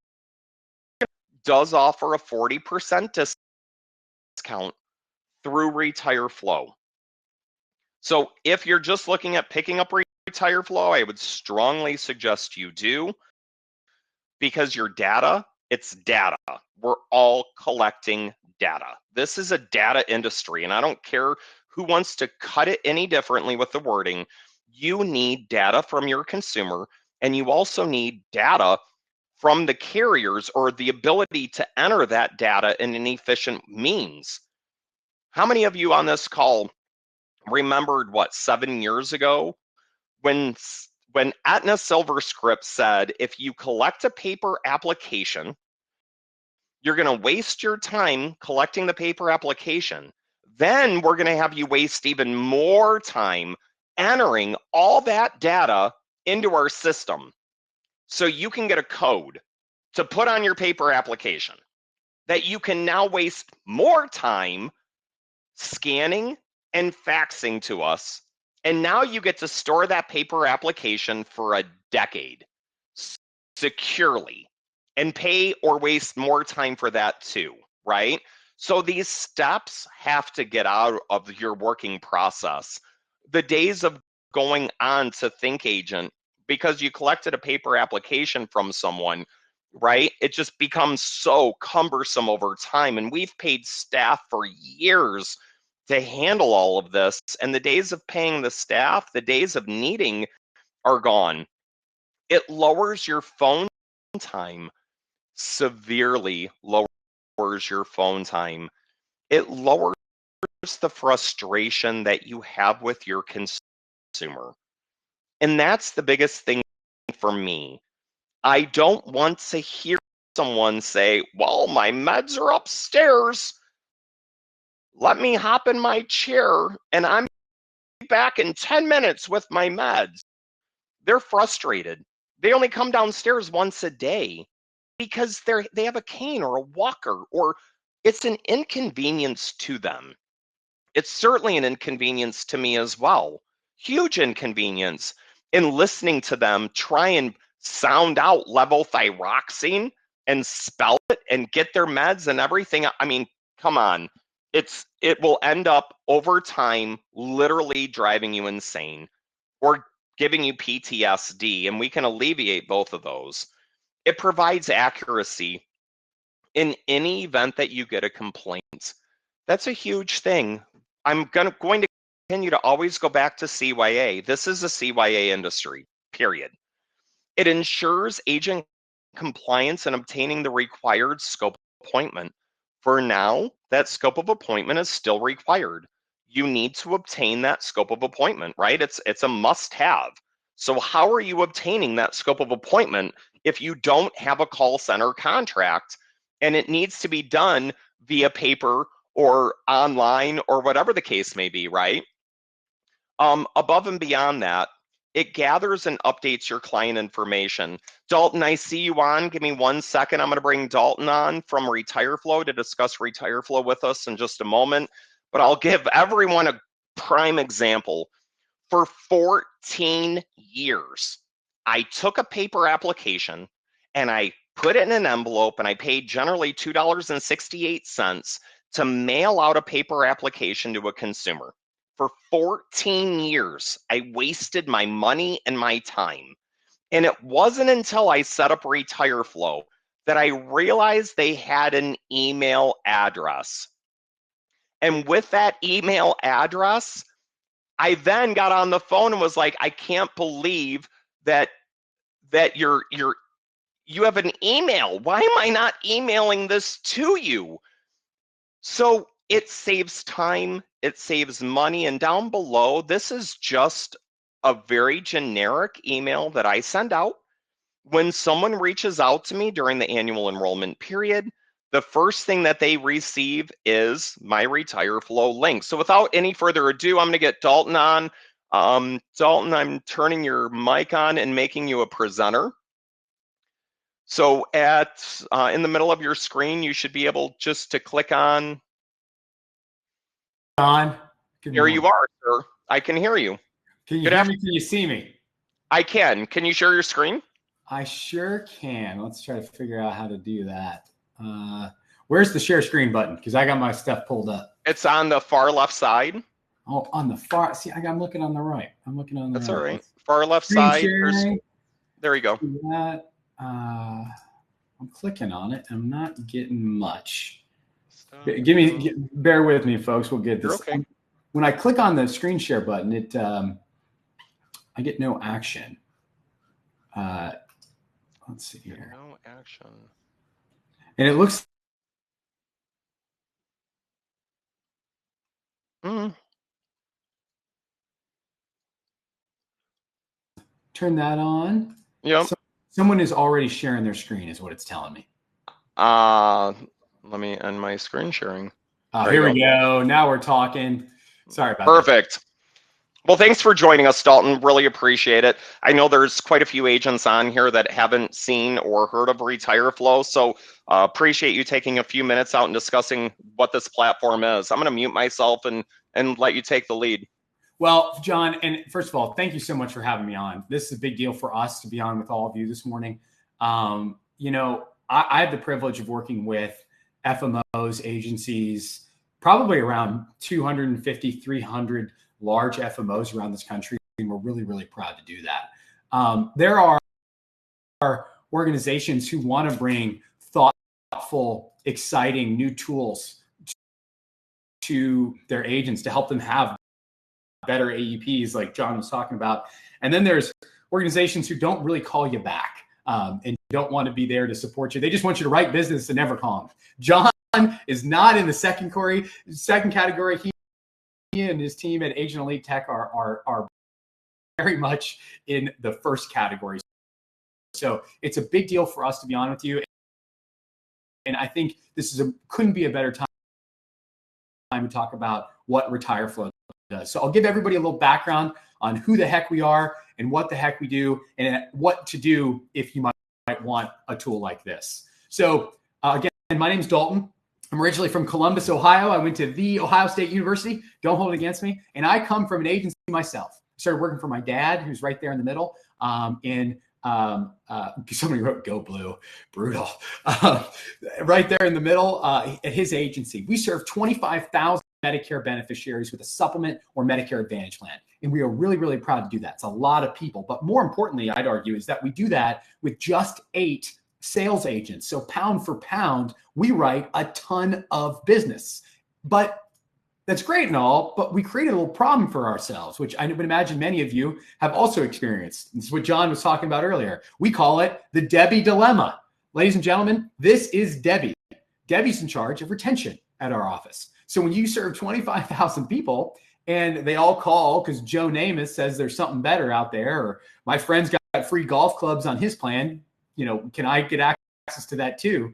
does offer a 40% discount through Retire Flow. So if you're just looking at picking up Retire Flow, I would strongly suggest you do, because your data, it's data. We're all collecting data. This is a data industry, and I don't care who wants to cut it any differently with the wording. You need data from your consumer, and you also need data from the carriers, or the ability to enter that data in an efficient means. How many of you on this call remembered 7 years ago when Aetna SilverScript said, if you collect a paper application, you're going to waste your time collecting the paper application. Then we're going to have you waste even more time entering all that data into our system so you can get a code to put on your paper application that you can now waste more time scanning and faxing to us. And now you get to store that paper application for a decade securely and pay or waste more time for that too, right? So these steps have to get out of your working process. The days of going on to Think Agent because you collected a paper application from someone, right? It just becomes so cumbersome over time. And we've paid staff for years to handle all of this. And the days of paying the staff, the days of needing are gone. It lowers your phone time, severely lowers your phone time. It lowers the frustration that you have with your consumer. And that's the biggest thing for me. I don't want to hear someone say, well, my meds are upstairs. Let me hop in my chair and I'm back in 10 minutes with my meds. They're frustrated. They only come downstairs once a day because they have a cane or a walker, or it's an inconvenience to them. It's certainly an inconvenience to me as well. Huge inconvenience in listening to them try and sound out levothyroxine and spell it and get their meds and everything. I mean, come on. It will end up over time literally driving you insane or giving you PTSD, and we can alleviate both of those. It provides accuracy in any event that you get a complaint. That's a huge thing. I'm going to continue to always go back to CYA. This is a CYA industry, period. It ensures agent compliance and obtaining the required scope of appointment. For now, that scope of appointment is still required. You need to obtain that scope of appointment, right? It's a must-have. So how are you obtaining that scope of appointment if you don't have a call center contract and it needs to be done via paper or online or whatever the case may be, right? Above and beyond that, it gathers and updates your client information. Dalton, I see you on. Give me 1 second. I'm going to bring Dalton on from RetireFlow to discuss RetireFlow with us in just a moment. But I'll give everyone a prime example. For 14 years, I took a paper application and I put it in an envelope, and I paid generally $2.68 to mail out a paper application to a consumer. For 14 years, I wasted my money and my time. And it wasn't until I set up RetireFlow that I realized they had an email address. And with that email address, I then got on the phone and was like, I can't believe that you have an email. Why am I not emailing this to you? So it saves time, it saves money, and down below, this is just a very generic email that I send out. When someone reaches out to me during the annual enrollment period, the first thing that they receive is my RetireFlow link. So without any further ado, I'm going to get Dalton on. Dalton, I'm turning your mic on and making you a presenter. So in the middle of your screen, you should be able just to click on. John, There you are, sir. I can hear you. Can you hear me? Can you see me? I can. Can you share your screen? I sure can. Let's try to figure out how to do that. Where's the share screen button? Because I got my stuff pulled up. It's on the far left side. Oh, on the far. See, I'm looking on the right. I'm looking on the That's right. all right. Far left Screen side. Sharing. There you go. That. I'm clicking on it. I'm not getting much. Bear with me, folks. We'll get this. You're okay. When I click on the screen share button, I get no action. Let's see here. No action. And it looks. Turn that on. Yep. Someone is already sharing their screen, is what it's telling me. Let me end my screen sharing. Here we go. Now we're talking. Sorry about Perfect. That. Well, thanks for joining us, Dalton. Really appreciate it. I know there's quite a few agents on here that haven't seen or heard of RetireFlow, so appreciate you taking a few minutes out and discussing what this platform is. I'm going to mute myself and let you take the lead. Well, John, and first of all, thank you so much for having me on. This is a big deal for us to be on with all of you this morning. I have the privilege of working with FMOs, agencies, probably around 250, 300 large FMOs around this country, and we're really, really proud to do that. There are organizations who want to bring thoughtful, exciting new tools to their agents to help them have better AEPs like John was talking about. And then there's organizations who don't really call you back and don't want to be there to support you. They just want you to write business and never call them. John is not in the second category. He and his team at Agent Elite Tech are very much in the first category. So it's a big deal for us to be on with you. And I think this couldn't be a better time to talk about what RetireFlow does. So I'll give everybody a little background on who the heck we are and what the heck we do and what to do if you might want a tool like this. So again, my name's Dalton. I'm originally from Columbus, Ohio. I went to the Ohio State University. Don't hold it against me. And I come from an agency myself. I started working for my dad, who's right there in the middle. Somebody wrote "Go Blue," brutal. Right there in the middle, at his agency, we serve 25,000 Medicare beneficiaries with a supplement or Medicare Advantage plan, and we are really, really proud to do that. It's a lot of people, but more importantly, I'd argue, is that we do that with just 8 sales agents. So pound for pound, we write a ton of business. But that's great and all, but we created a little problem for ourselves, which I would imagine many of you have also experienced. This is what John was talking about earlier. We call it the Debbie dilemma. Ladies and gentlemen, this is Debbie. Debbie's in charge of retention at our office. So when you serve 25,000 people And they all call because Joe Namath says there's something better out there, or my friend's got free golf clubs on his plan. Can I get access to that too?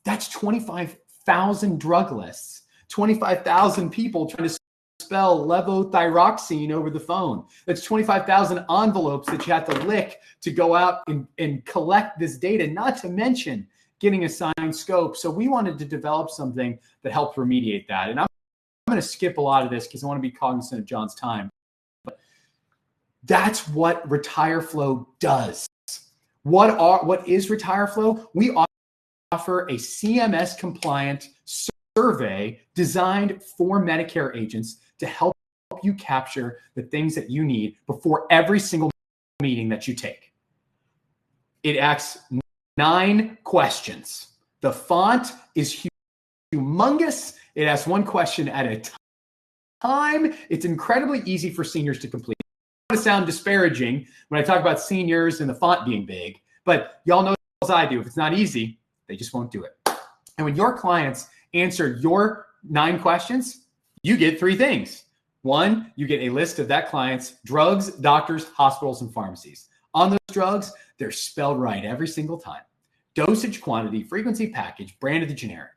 That's 25,000 drug lists, 25,000 people trying to spell levothyroxine over the phone. That's 25,000 envelopes that you have to lick to go out and collect this data, not to mention getting assigned scope. So we wanted to develop something that helped remediate that. And I'm going to skip a lot of this because I want to be cognizant of John's time. But that's what RetireFlow does. What is RetireFlow? We offer a CMS compliant survey designed for Medicare agents to help you capture the things that you need before every single meeting that you take. It asks 9 questions. The font is humongous. It asks 1 question at a time. It's incredibly easy for seniors to complete. I don't want to sound disparaging when I talk about seniors and the font being big, but y'all know as I do, if it's not easy, they just won't do it. And when your clients answer your 9 questions, you get 3 things. 1, you get a list of that client's drugs, doctors, hospitals, and pharmacies. On those drugs, they're spelled right every single time. Dosage, quantity, frequency, package, brand of the generic.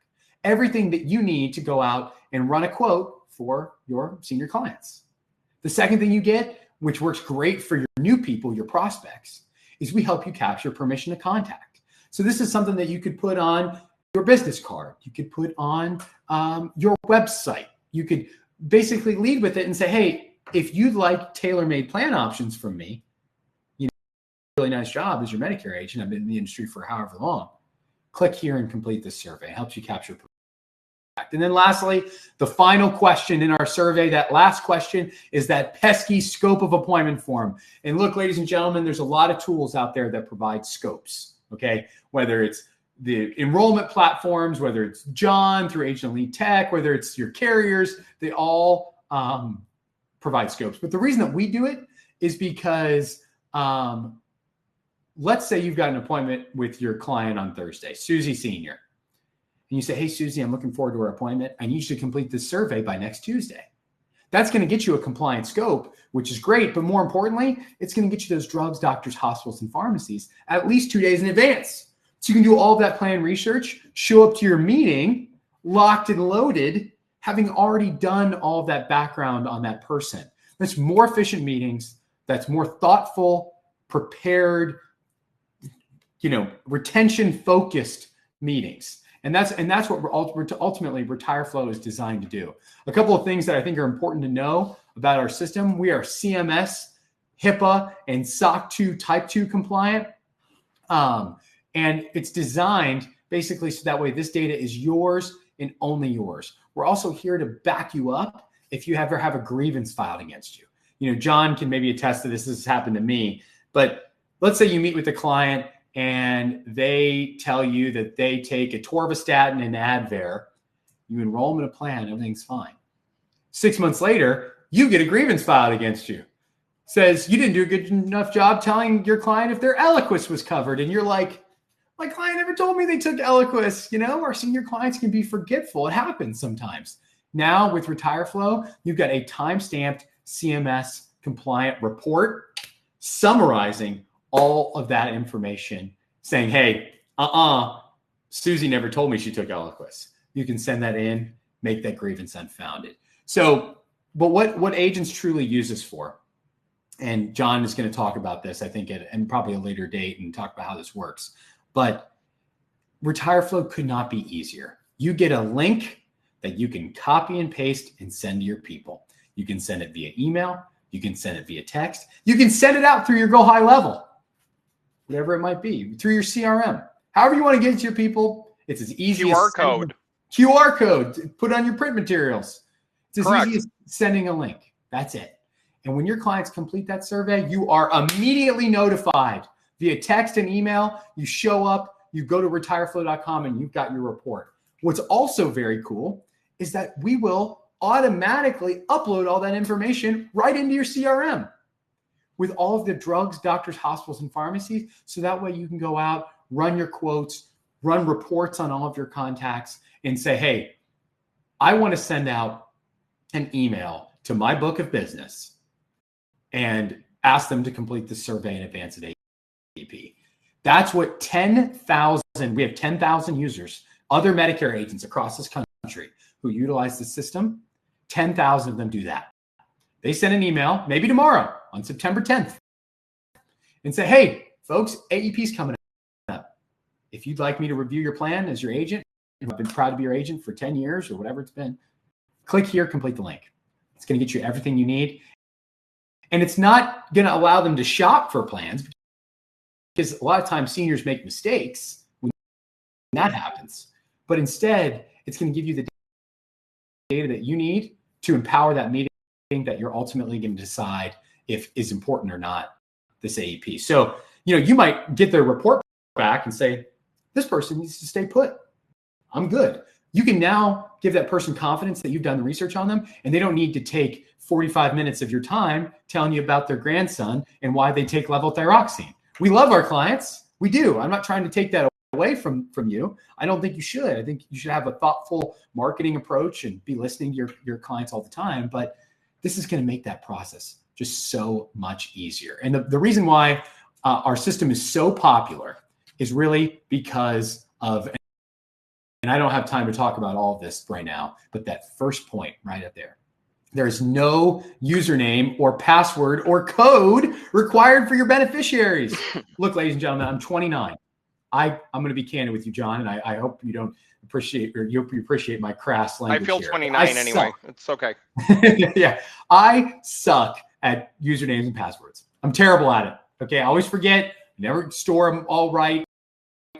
Everything that you need to go out and run a quote for your senior clients. The second thing you get, which works great for your new people, your prospects, is we help you capture permission to contact. So this is something that you could put on your business card. You could put on your website. You could basically lead with it and say, hey, if you'd like tailor-made plan options from me, really nice job as your Medicare agent. I've been in the industry for however long. Click here and complete this survey. It helps you capture. And then lastly, the final question in our survey, that last question, is that pesky scope of appointment form. And look, ladies and gentlemen, there's a lot of tools out there that provide scopes, okay? Whether it's the enrollment platforms, whether it's John through Agent Elite Tech, whether it's your carriers, they all provide scopes. But the reason that we do it is because let's say you've got an appointment with your client on Thursday, Susie Senior. And you say, hey, Susie, I'm looking forward to our appointment. I need you to complete this survey by next Tuesday. That's going to get you a compliant scope, which is great. But more importantly, it's going to get you those drugs, doctors, hospitals, and pharmacies at least 2 days in advance. So you can do all of that plan research, show up to your meeting, locked and loaded, having already done all of that background on that person. That's more efficient meetings. That's more thoughtful, prepared, retention-focused meetings. And that's what ultimately RetireFlow is designed to do. A couple of things that I think are important to know about our system. We are CMS, HIPAA, and SOC 2 Type 2 compliant. And it's designed basically so that way this data is yours and only yours. We're also here to back you up if you ever have a grievance filed against you. John can maybe attest to this. This has happened to me. But let's say you meet with a client and they tell you that they take atorvastatin and Advair. You enroll them in a plan, everything's fine. 6 months later, you get a grievance filed against you. Says you didn't do a good enough job telling your client if their Eliquis was covered. And you're like, my client never told me they took Eliquis. Our senior clients can be forgetful. It happens sometimes. Now with RetireFlow, you've got a time-stamped CMS compliant report summarizing all of that information, saying, hey, Susie never told me she took Eliquis. You can send that in, make that grievance unfounded. So, but what agents truly use this for, and John is going to talk about this, I think, and probably a later date and talk about how this works. But RetireFlow could not be easier. You get a link that you can copy and paste and send to your people. You can send it via email. You can send it via text. You can send it out through your Go High Level, whatever it might be, through your CRM. However you want to get it to your people, it's as easy QR as code. QR code, put on your print materials. It's as Correct. easy as sending a link. That's it. And when your clients complete that survey, you are immediately notified via text and email. You show up, you go to retireflow.com, and you've got your report. What's also very cool is that we will automatically upload all that information right into your CRM with all of the drugs, doctors, hospitals, and pharmacies. So that way you can go out, run your quotes, run reports on all of your contacts, and say, hey, I want to send out an email to my book of business and ask them to complete the survey in advance of AEP. That's what 10,000, we have 10,000 users, other Medicare agents across this country who utilize the system. 10,000 of them do that. They send an email, maybe tomorrow on September 10th, and say, hey, folks, AEP's coming up. If you'd like me to review your plan as your agent, and I've been proud to be your agent for 10 years or whatever it's been, click here, complete the link. It's going to get you everything you need. And it's not going to allow them to shop for plans, because a lot of times seniors make mistakes when that happens. But instead, it's going to give you the data that you need to empower that meeting that you're ultimately going to decide if is important or not, this AEP. So, you might get their report back and say, this person needs to stay put. I'm good. You can now give that person confidence that you've done the research on them, and they don't need to take 45 minutes of your time telling you about their grandson and why they take levothyroxine. We love our clients. We do. I'm not trying to take that away from you. I don't think you should. I think you should have a thoughtful marketing approach and be listening to your clients all the time. But this is going to make that process just so much easier. And the reason why our system is so popular is really because of, and I don't have time to talk about all of this right now, but that first point right up there. There's no username or password or code required for your beneficiaries. Look, ladies and gentlemen, I'm 29. I'm going to be candid with you, John, and I hope you don't appreciate, or you appreciate my crass language. I feel here. 29 anyway. It's okay. Yeah, I suck at usernames and passwords. I'm terrible at it. Okay, I always forget. Never store them all right.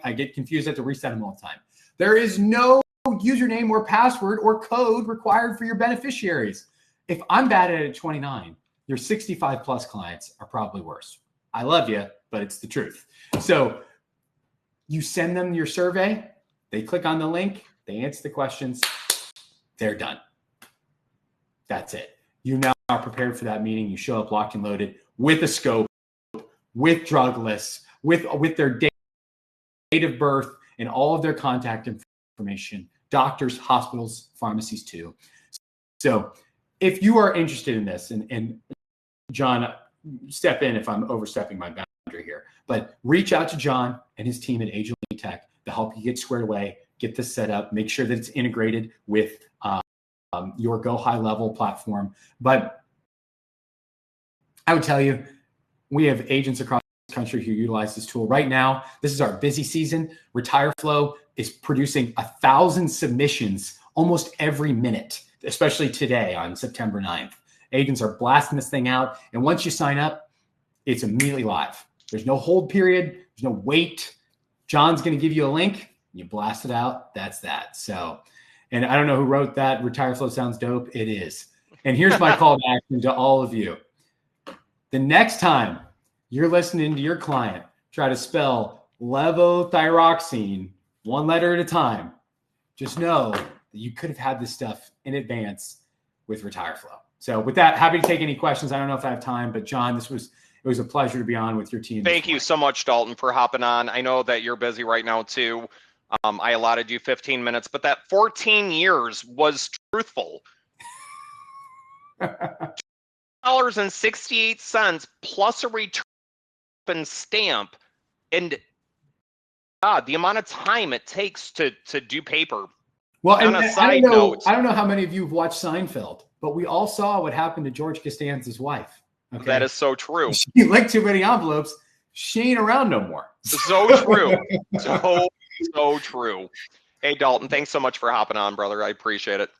I get confused. I have to reset them all the time. There is no username or password or code required for your beneficiaries. If I'm bad at it at 29, your 65 plus clients are probably worse. I love you, but it's the truth. So you send them your survey, they click on the link, they answer the questions, they're done. That's it. You now are prepared for that meeting. You show up locked and loaded with a scope, with drug lists, with their date of birth and all of their contact information, doctors, hospitals, pharmacies too. So if you are interested in this, and John, step in if I'm overstepping my boundary here, but reach out to John and his team at Age Elite Tech to help you get squared away, get this set up, make sure that it's integrated with your Go High Level platform. But I would tell you, we have agents across the country who utilize this tool right now. This is our busy season. RetireFlow is producing 1,000 submissions almost every minute, especially today on September 9th. Agents are blasting this thing out. And once you sign up, it's immediately live. There's no hold period. There's no wait. John's going to give you a link. You blast it out. That's that. So, and I don't know who wrote that. RetireFlow sounds dope. It is. And here's my call to action to all of you. The next time you're listening to your client try to spell levothyroxine one letter at a time, just know that you could have had this stuff in advance with RetireFlow. So with that, happy to take any questions. I don't know if I have time, but John, it was a pleasure to be on with your team. Thank you so much, Dalton, for hopping on. I know that you're busy right now too. I allotted you 15 minutes, but that 14 years was truthful. $2.68 plus a return stamp, and the amount of time it takes to do paper. Well, and I don't know how many of you have watched Seinfeld, but we all saw what happened to George Costanza's wife. Okay? That is so true. She licked too many envelopes. She ain't around no more. So true. So true. Hey, Dalton, thanks so much for hopping on, brother. I appreciate it.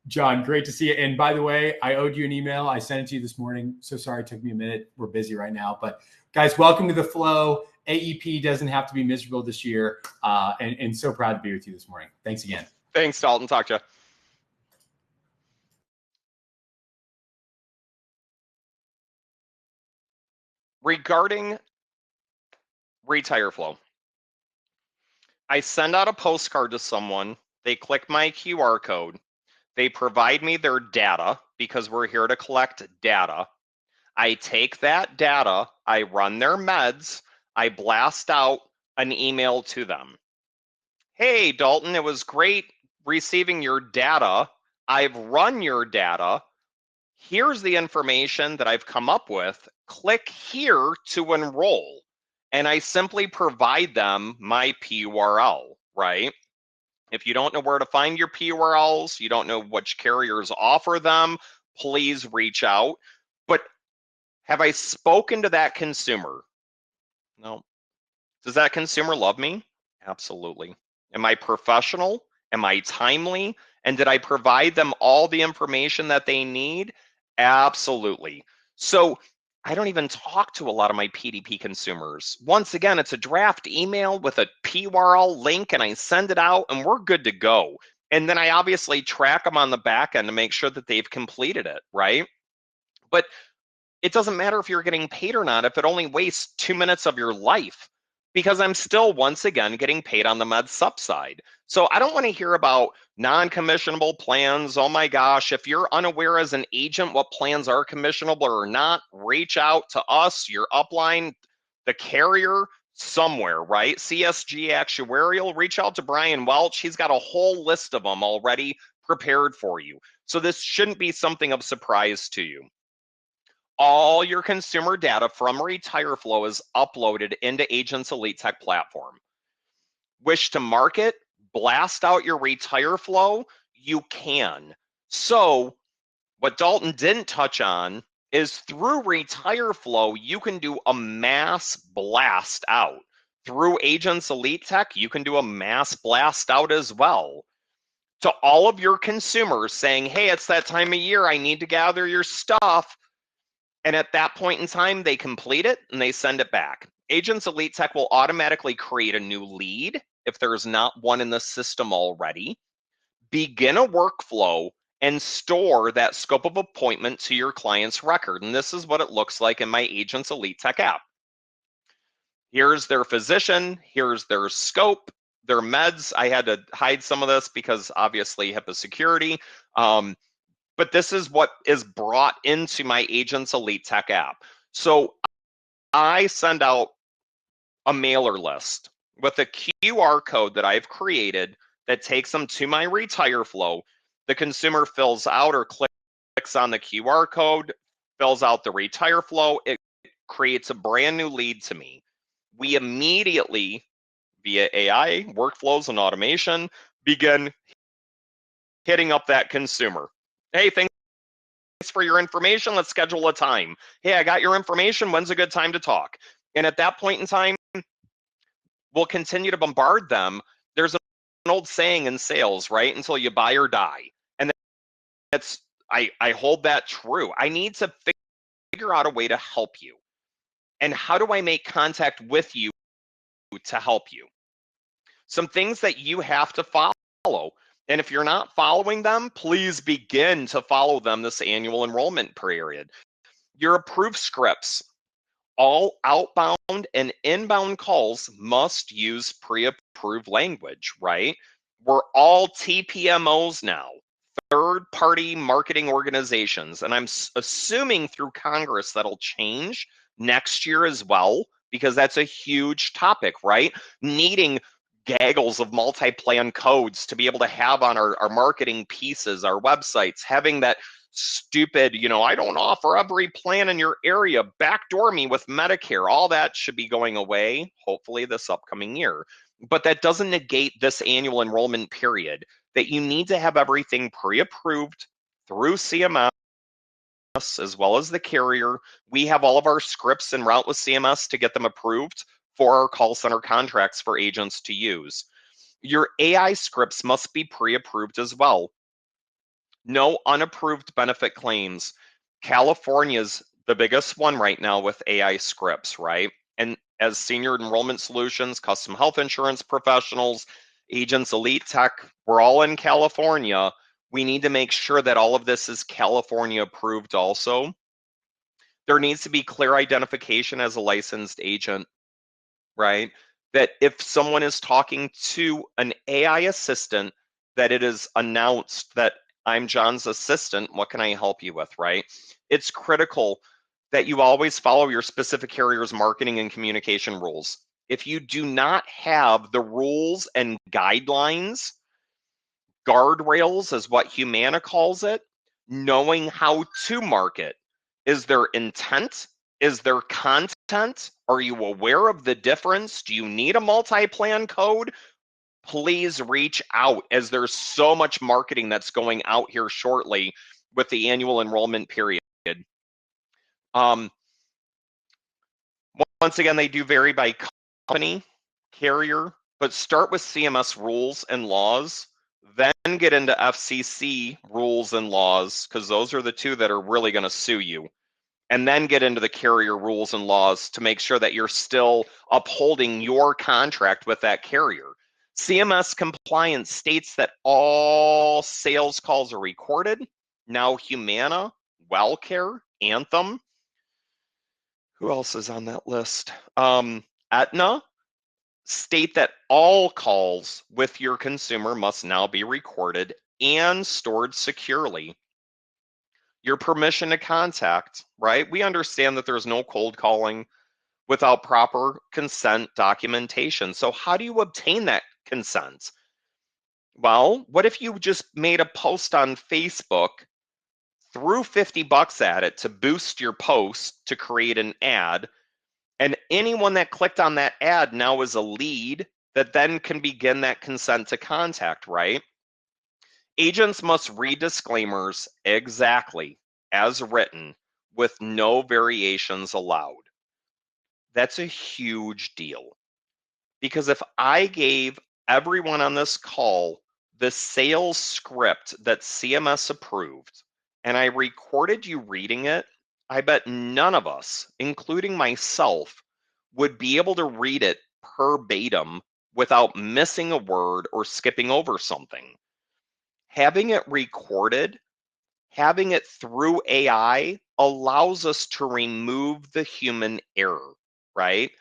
John, great to see you. And by the way, I owed you an email. I sent it to you this morning. So sorry it took me a minute. We're busy right now. But guys, welcome to the flow. AEP doesn't have to be miserable this year. And so proud to be with you this morning. Thanks again. Thanks, Dalton. Talk to you. Regarding RetireFlow, I send out a postcard to someone. They click my QR code. They provide me their data because we're here to collect data. I take that data, I run their meds, I blast out an email to them. Hey, Dalton, it was great receiving your data. I've run your data. Here's the information that I've come up with. Click here to enroll. And I simply provide them my PURL, right? If you don't know where to find your PURLs, you don't know which carriers offer them, please reach out. But have I spoken to that consumer? No. Does that consumer love me? Absolutely. Am I professional? Am I timely? And did I provide them all the information that they need? Absolutely. So I don't even talk to a lot of my PDP consumers. Once again, it's a draft email with a PURL link, and I send it out, and we're good to go. And then I obviously track them on the back end to make sure that they've completed it, right? But it doesn't matter if you're getting paid or not if it only wastes 2 minutes of your life, because I'm still, once again, getting paid on the med sup side. So I don't want to hear about non-commissionable plans. Oh my gosh, if you're unaware as an agent what plans are commissionable or not, reach out to us, your upline, the carrier, somewhere, right? CSG Actuarial, reach out to Brian Welch. He's got a whole list of them already prepared for you. So this shouldn't be something of surprise to you. All your consumer data from RetireFlow is uploaded into Agents Elite Tech platform. Wish to market, blast out your RetireFlow? You can. So what Dalton didn't touch on is through RetireFlow, you can do a mass blast out. Through Agents Elite Tech, you can do a mass blast out as well to all of your consumers saying, hey, it's that time of year, I need to gather your stuff. And at that point in time, they complete it and they send it back. Agents Elite Tech will automatically create a new lead if there's not one in the system already, begin a workflow, and store that scope of appointment to your client's record. And this is what it looks like in my Agents Elite Tech app. Here's their physician, here's their scope, their meds. I had to hide some of this because obviously HIPAA security. But this is what is brought into my Agents Elite Tech app. So I send out a mailer list with a QR code that I've created that takes them to my RetireFlow. The consumer fills out or clicks on the QR code, fills out the RetireFlow. It creates a brand new lead to me. We immediately, via AI, workflows, and automation, begin hitting up that consumer. Hey, thanks for your information. Let's schedule a time. Hey, I got your information. When's a good time to talk? And at that point in time, we'll continue to bombard them. There's an old saying in sales, right? Until you buy or die. And that's, I hold that true. I need to figure out a way to help you. And how do I make contact with you to help you? Some things that you have to follow. And if you're not following them, please begin to follow them this annual enrollment period. Your approved scripts, all outbound and inbound calls must use pre-approved language, right? We're all TPMOs now, third-party marketing organizations. And I'm assuming through Congress that'll change next year as well, because that's a huge topic, right? Needing gaggles of multi-plan codes to be able to have on our marketing pieces, our websites, having that stupid, I don't offer every plan in your area, backdoor me with Medicare. All that should be going away, hopefully this upcoming year. But that doesn't negate this annual enrollment period, that you need to have everything pre-approved through CMS as well as the carrier. We have all of our scripts en route with CMS to get them approved for our call center contracts for agents to use. Your AI scripts must be pre-approved as well. No unapproved benefit claims. California's the biggest one right now with AI scripts, right? And as Senior Enrollment Solutions, custom health insurance professionals, Agents Elite Tech, we're all in California. We need to make sure that all of this is California approved also. There needs to be clear identification as a licensed agent, right? That if someone is talking to an AI assistant, that it is announced that I'm John's assistant, what can I help you with, right? It's critical that you always follow your specific carrier's marketing and communication rules. If you do not have the rules and guidelines, guardrails is what Humana calls it, knowing how to market. Is there intent? Is there content? Are you aware of the difference? Do you need a multi-plan code? Please reach out, as there's so much marketing that's going out here shortly with the annual enrollment period. Once again, they do vary by company, carrier, but start with CMS rules and laws, then get into FCC rules and laws, because those are the two that are really going to sue you. And then get into the carrier rules and laws to make sure that you're still upholding your contract with that carrier. CMS compliance states that all sales calls are recorded. Now Humana, WellCare, Anthem. Who else is on that list? Aetna state that all calls with your consumer must now be recorded and stored securely. Your permission to contact, right? We understand that there's no cold calling without proper consent documentation. So how do you obtain that consent? Well, what if you just made a post on Facebook, threw $50 at it to boost your post to create an ad, and anyone that clicked on that ad now is a lead that then can begin that consent to contact, right? Agents must read disclaimers exactly as written with no variations allowed. That's a huge deal, because if I gave everyone on this call the sales script that CMS approved and I recorded you reading it, I bet none of us, including myself, would be able to read it verbatim without missing a word or skipping over something. Having it recorded, having it through AI allows us to remove the human error, right?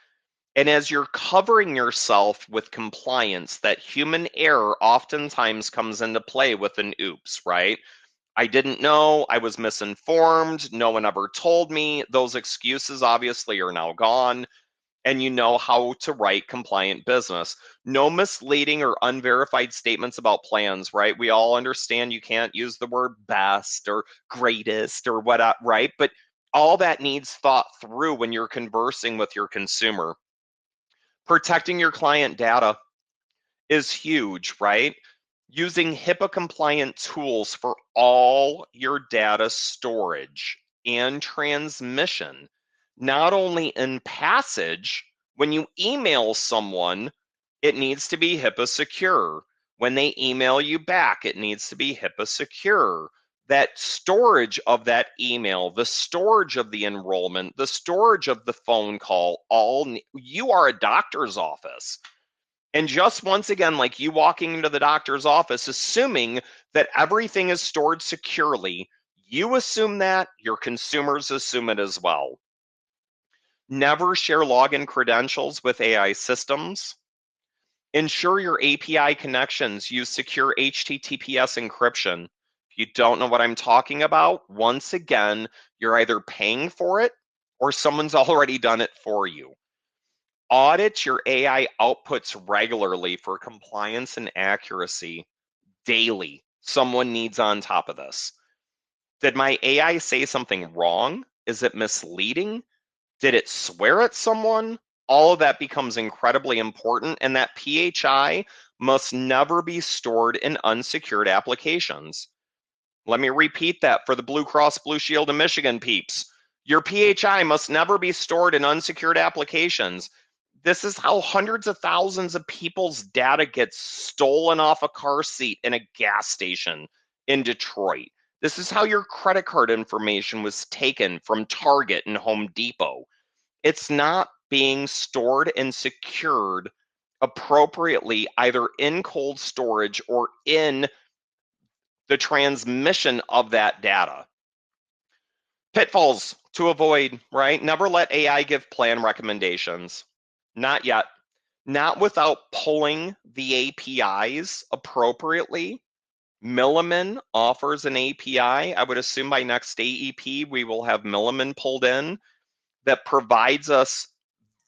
And as you're covering yourself with compliance, that human error oftentimes comes into play with an oops, right? I didn't know, I was misinformed, no one ever told me. Those excuses obviously are now gone, and you know how to write compliant business. No misleading or unverified statements about plans, right? We all understand you can't use the word best or greatest or what, right? But all that needs thought through when you're conversing with your consumer. Protecting your client data is huge, right? Using HIPAA compliant tools for all your data storage and transmission, not only in passage. When you email someone, it needs to be HIPAA secure. When they email you back, it needs to be HIPAA secure. That storage of that email, the storage of the enrollment, the storage of the phone call, you are a doctor's office. And just once again, like you walking into the doctor's office, assuming that everything is stored securely, you assume that, your consumers assume it as well. Never share login credentials with AI systems. Ensure your API connections use secure HTTPS encryption. If you don't know what I'm talking about, once again, you're either paying for it or someone's already done it for you. Audit your AI outputs regularly for compliance and accuracy. Daily, someone needs on top of this. Did my AI say something wrong? Is it misleading? Did it swear at someone? All of that becomes incredibly important, and that PHI must never be stored in unsecured applications. Let me repeat that for the Blue Cross Blue Shield of Michigan peeps. Your PHI must never be stored in unsecured applications. This is how hundreds of thousands of people's data gets stolen off a car seat in a gas station in Detroit. This is how your credit card information was taken from Target and Home Depot. It's not being stored and secured appropriately, either in cold storage or in the transmission of that data. Pitfalls to avoid, right? Never let AI give plan recommendations. Not yet. Not without pulling the APIs appropriately. Milliman offers an API. I would assume by next AEP, we will have Milliman pulled in that provides us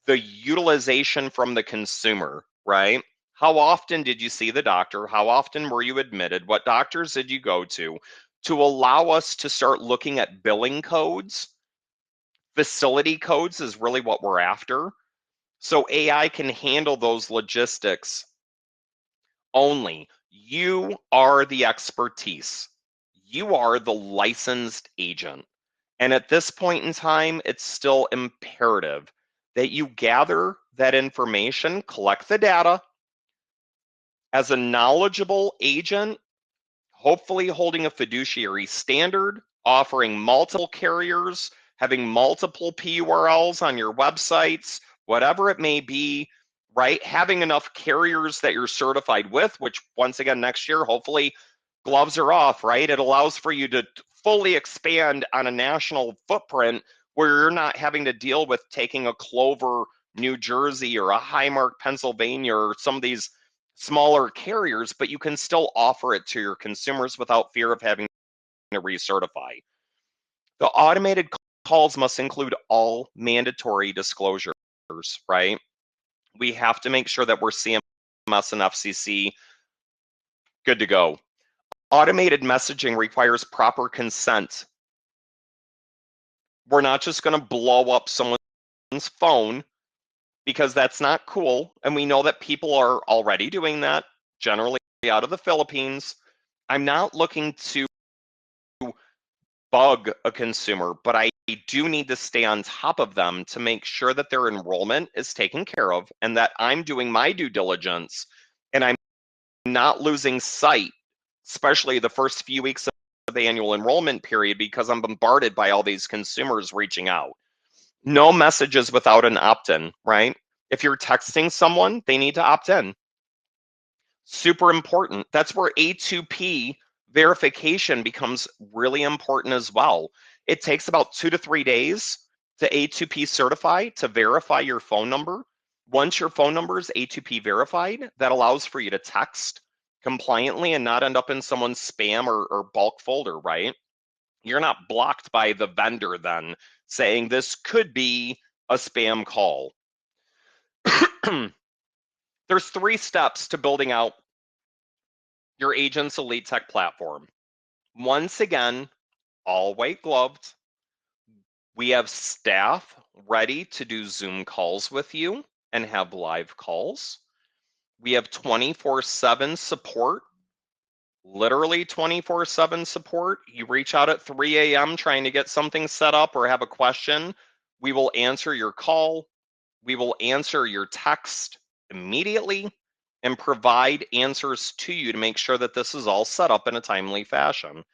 the utilization from the consumer, right? How often did you see the doctor? How often were you admitted? What doctors did you go to? to allow us to start looking at billing codes. Facility codes is really what we're after. So AI can handle those logistics only. You are the expertise. You are the licensed agent. And at this point in time, it's still imperative that you gather that information, collect the data as a knowledgeable agent, hopefully holding a fiduciary standard, offering multiple carriers, having multiple PURLs on your websites, whatever it may be, right? Having enough carriers that you're certified with, which once again, next year, hopefully gloves are off, right? It allows for you to fully expand on a national footprint where you're not having to deal with taking a Clover, New Jersey, or a Highmark, Pennsylvania, or some of these smaller carriers, but you can still offer it to your consumers without fear of having to recertify. The automated calls must include all mandatory disclosures, right? We have to make sure that we're CMS and FCC good to go. Automated messaging requires proper consent. We're not just going to blow up someone's phone because that's not cool. And we know that people are already doing that, generally out of the Philippines. I'm not looking to bug a consumer, but I do need to stay on top of them to make sure that their enrollment is taken care of and that I'm doing my due diligence and I'm not losing sight, especially the first few weeks of the annual enrollment period, because I'm bombarded by all these consumers reaching out. No messages without an opt-in, right? If you're texting someone, they need to opt in. Super important. That's where A2P verification becomes really important as well. It takes about 2 to 3 days to A2P certify to verify your phone number. Once your phone number is A2P verified, that allows for you to text compliantly and not end up in someone's spam or bulk folder, right? You're not blocked by the vendor then saying this could be a spam call. There's 3 steps to building out your agent's elite tech platform. Once again, all white gloved. We have staff ready to do Zoom calls with you and have live calls. We have 24/7 support, literally 24/7 support. You reach out at 3 a.m. trying to get something set up or have a question, we will answer your call. We will answer your text immediately and provide answers to you to make sure that this is all set up in a timely fashion.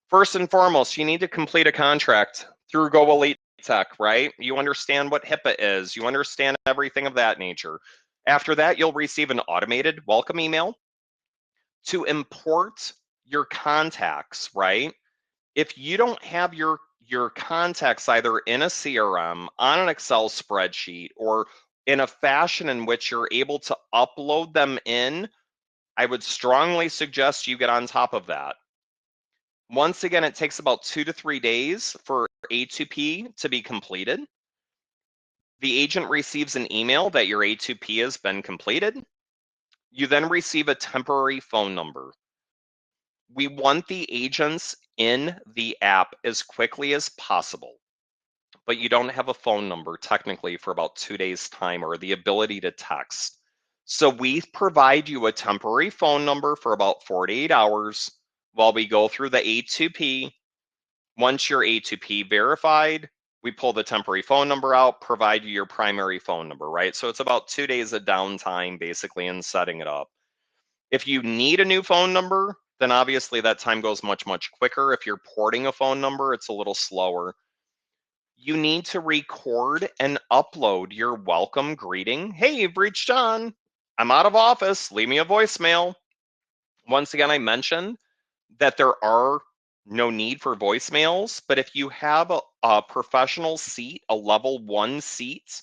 First and foremost, you need to complete a contract through Go Elite Tech, right? You understand what HIPAA is. You understand everything of that nature. After that, you'll receive an automated welcome email to import your contacts, right? If you don't have your contacts either in a CRM, on an Excel spreadsheet, or in a fashion in which you're able to upload them in, I would strongly suggest you get on top of that. Once again, it takes about 2 to 3 days for A2P to be completed. The agent receives an email that your A2P has been completed. You then receive a temporary phone number. We want the agents in the app as quickly as possible, but you don't have a phone number technically for about 2 days' time or the ability to text. So we provide you a temporary phone number for about 48 hours while we go through the A2P. Once you're A2P verified, we pull the temporary phone number out, provide you your primary phone number, right? So it's about 2 days of downtime basically in setting it up. If you need a new phone number, then obviously that time goes much, much quicker. If you're porting a phone number, it's a little slower. You need to record and upload your welcome greeting. Hey, you've reached on. I'm out of office. Leave me a voicemail. Once again, I mentioned that there are no need for voicemails, but if you have a professional seat, a level 1 seat,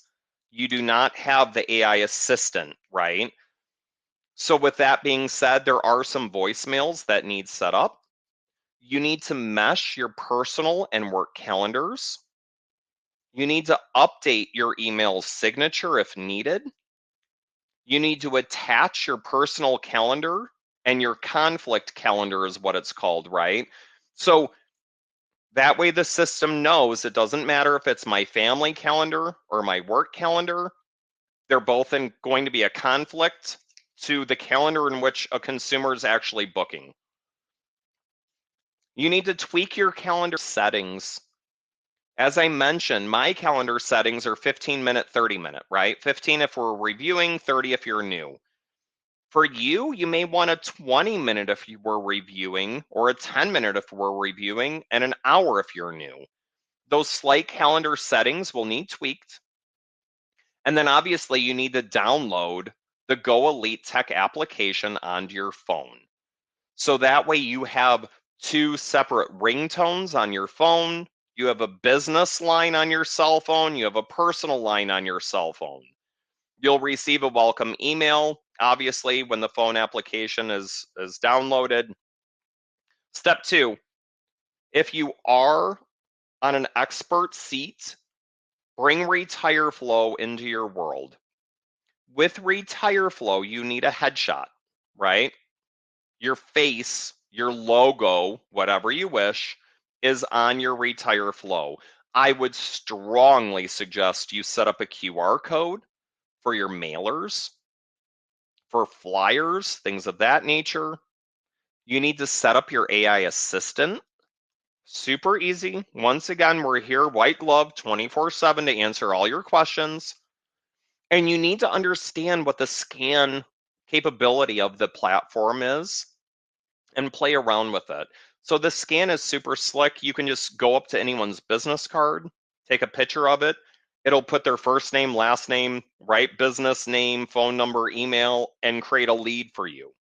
you do not have the AI assistant, right? So with that being said, there are some voicemails that need set up. You need to mesh your personal and work calendars. You need to update your email signature if needed. You need to attach your personal calendar and your conflict calendar is what it's called, right? So that way the system knows it doesn't matter if it's my family calendar or my work calendar. They're both going to be a conflict to the calendar in which a consumer is actually booking. You need to tweak your calendar settings. As I mentioned, my calendar settings are 15-minute, 30-minute, right? 15 if we're reviewing, 30 if you're new. For you, you may want a 20-minute if you were reviewing, or a 10-minute if we're reviewing, and an hour if you're new. Those slight calendar settings will need tweaked. And then obviously you need to download the Go Elite Tech application onto your phone. So that way you have two separate ringtones on your phone. You have a business line on your cell phone. You have a personal line on your cell phone. You'll receive a welcome email, obviously, when the phone application is downloaded. Step 2, if you are on an expert seat, bring Retire Flow into your world. With Retire Flow, you need a headshot, right? Your face, your logo, whatever you wish, is on your Retire Flow. I would strongly suggest you set up a QR code for your mailers, for flyers, things of that nature. You need to set up your AI assistant. Super easy. Once again, we're here, white glove, 24/7 to answer all your questions. And you need to understand what the scan capability of the platform is and play around with it. So the scan is super slick. You can just go up to anyone's business card, take a picture of it. It'll put their first name, last name, right, business name, phone number, email, and create a lead for you.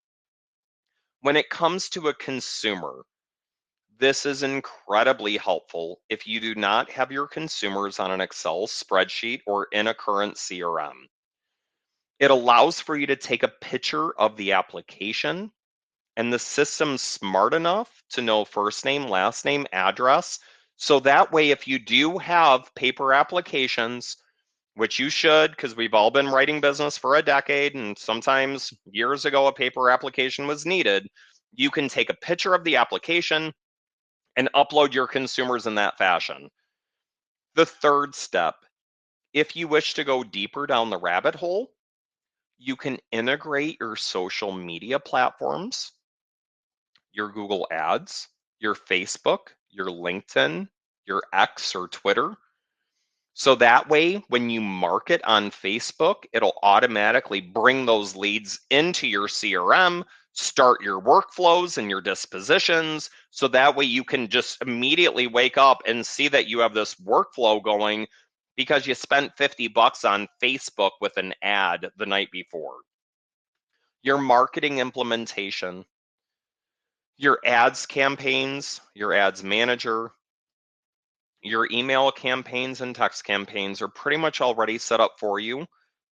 When it comes to a consumer, this is incredibly helpful if you do not have your consumers on an Excel spreadsheet or in a current CRM. It allows for you to take a picture of the application, and the system's smart enough to know first name, last name, address. So that way, if you do have paper applications, which you should, because we've all been writing business for a decade, and sometimes years ago a paper application was needed, you can take a picture of the application and upload your consumers in that fashion. The third step, if you wish to go deeper down the rabbit hole, you can integrate your social media platforms, your Google Ads, your Facebook, your LinkedIn, your X or Twitter. So that way, when you market on Facebook, it'll automatically bring those leads into your CRM, start your workflows and your dispositions. So that way you can just immediately wake up and see that you have this workflow going because you spent $50 on Facebook with an ad the night before. Your marketing implementation, your ads campaigns, your ads manager, your email campaigns and text campaigns are pretty much already set up for you,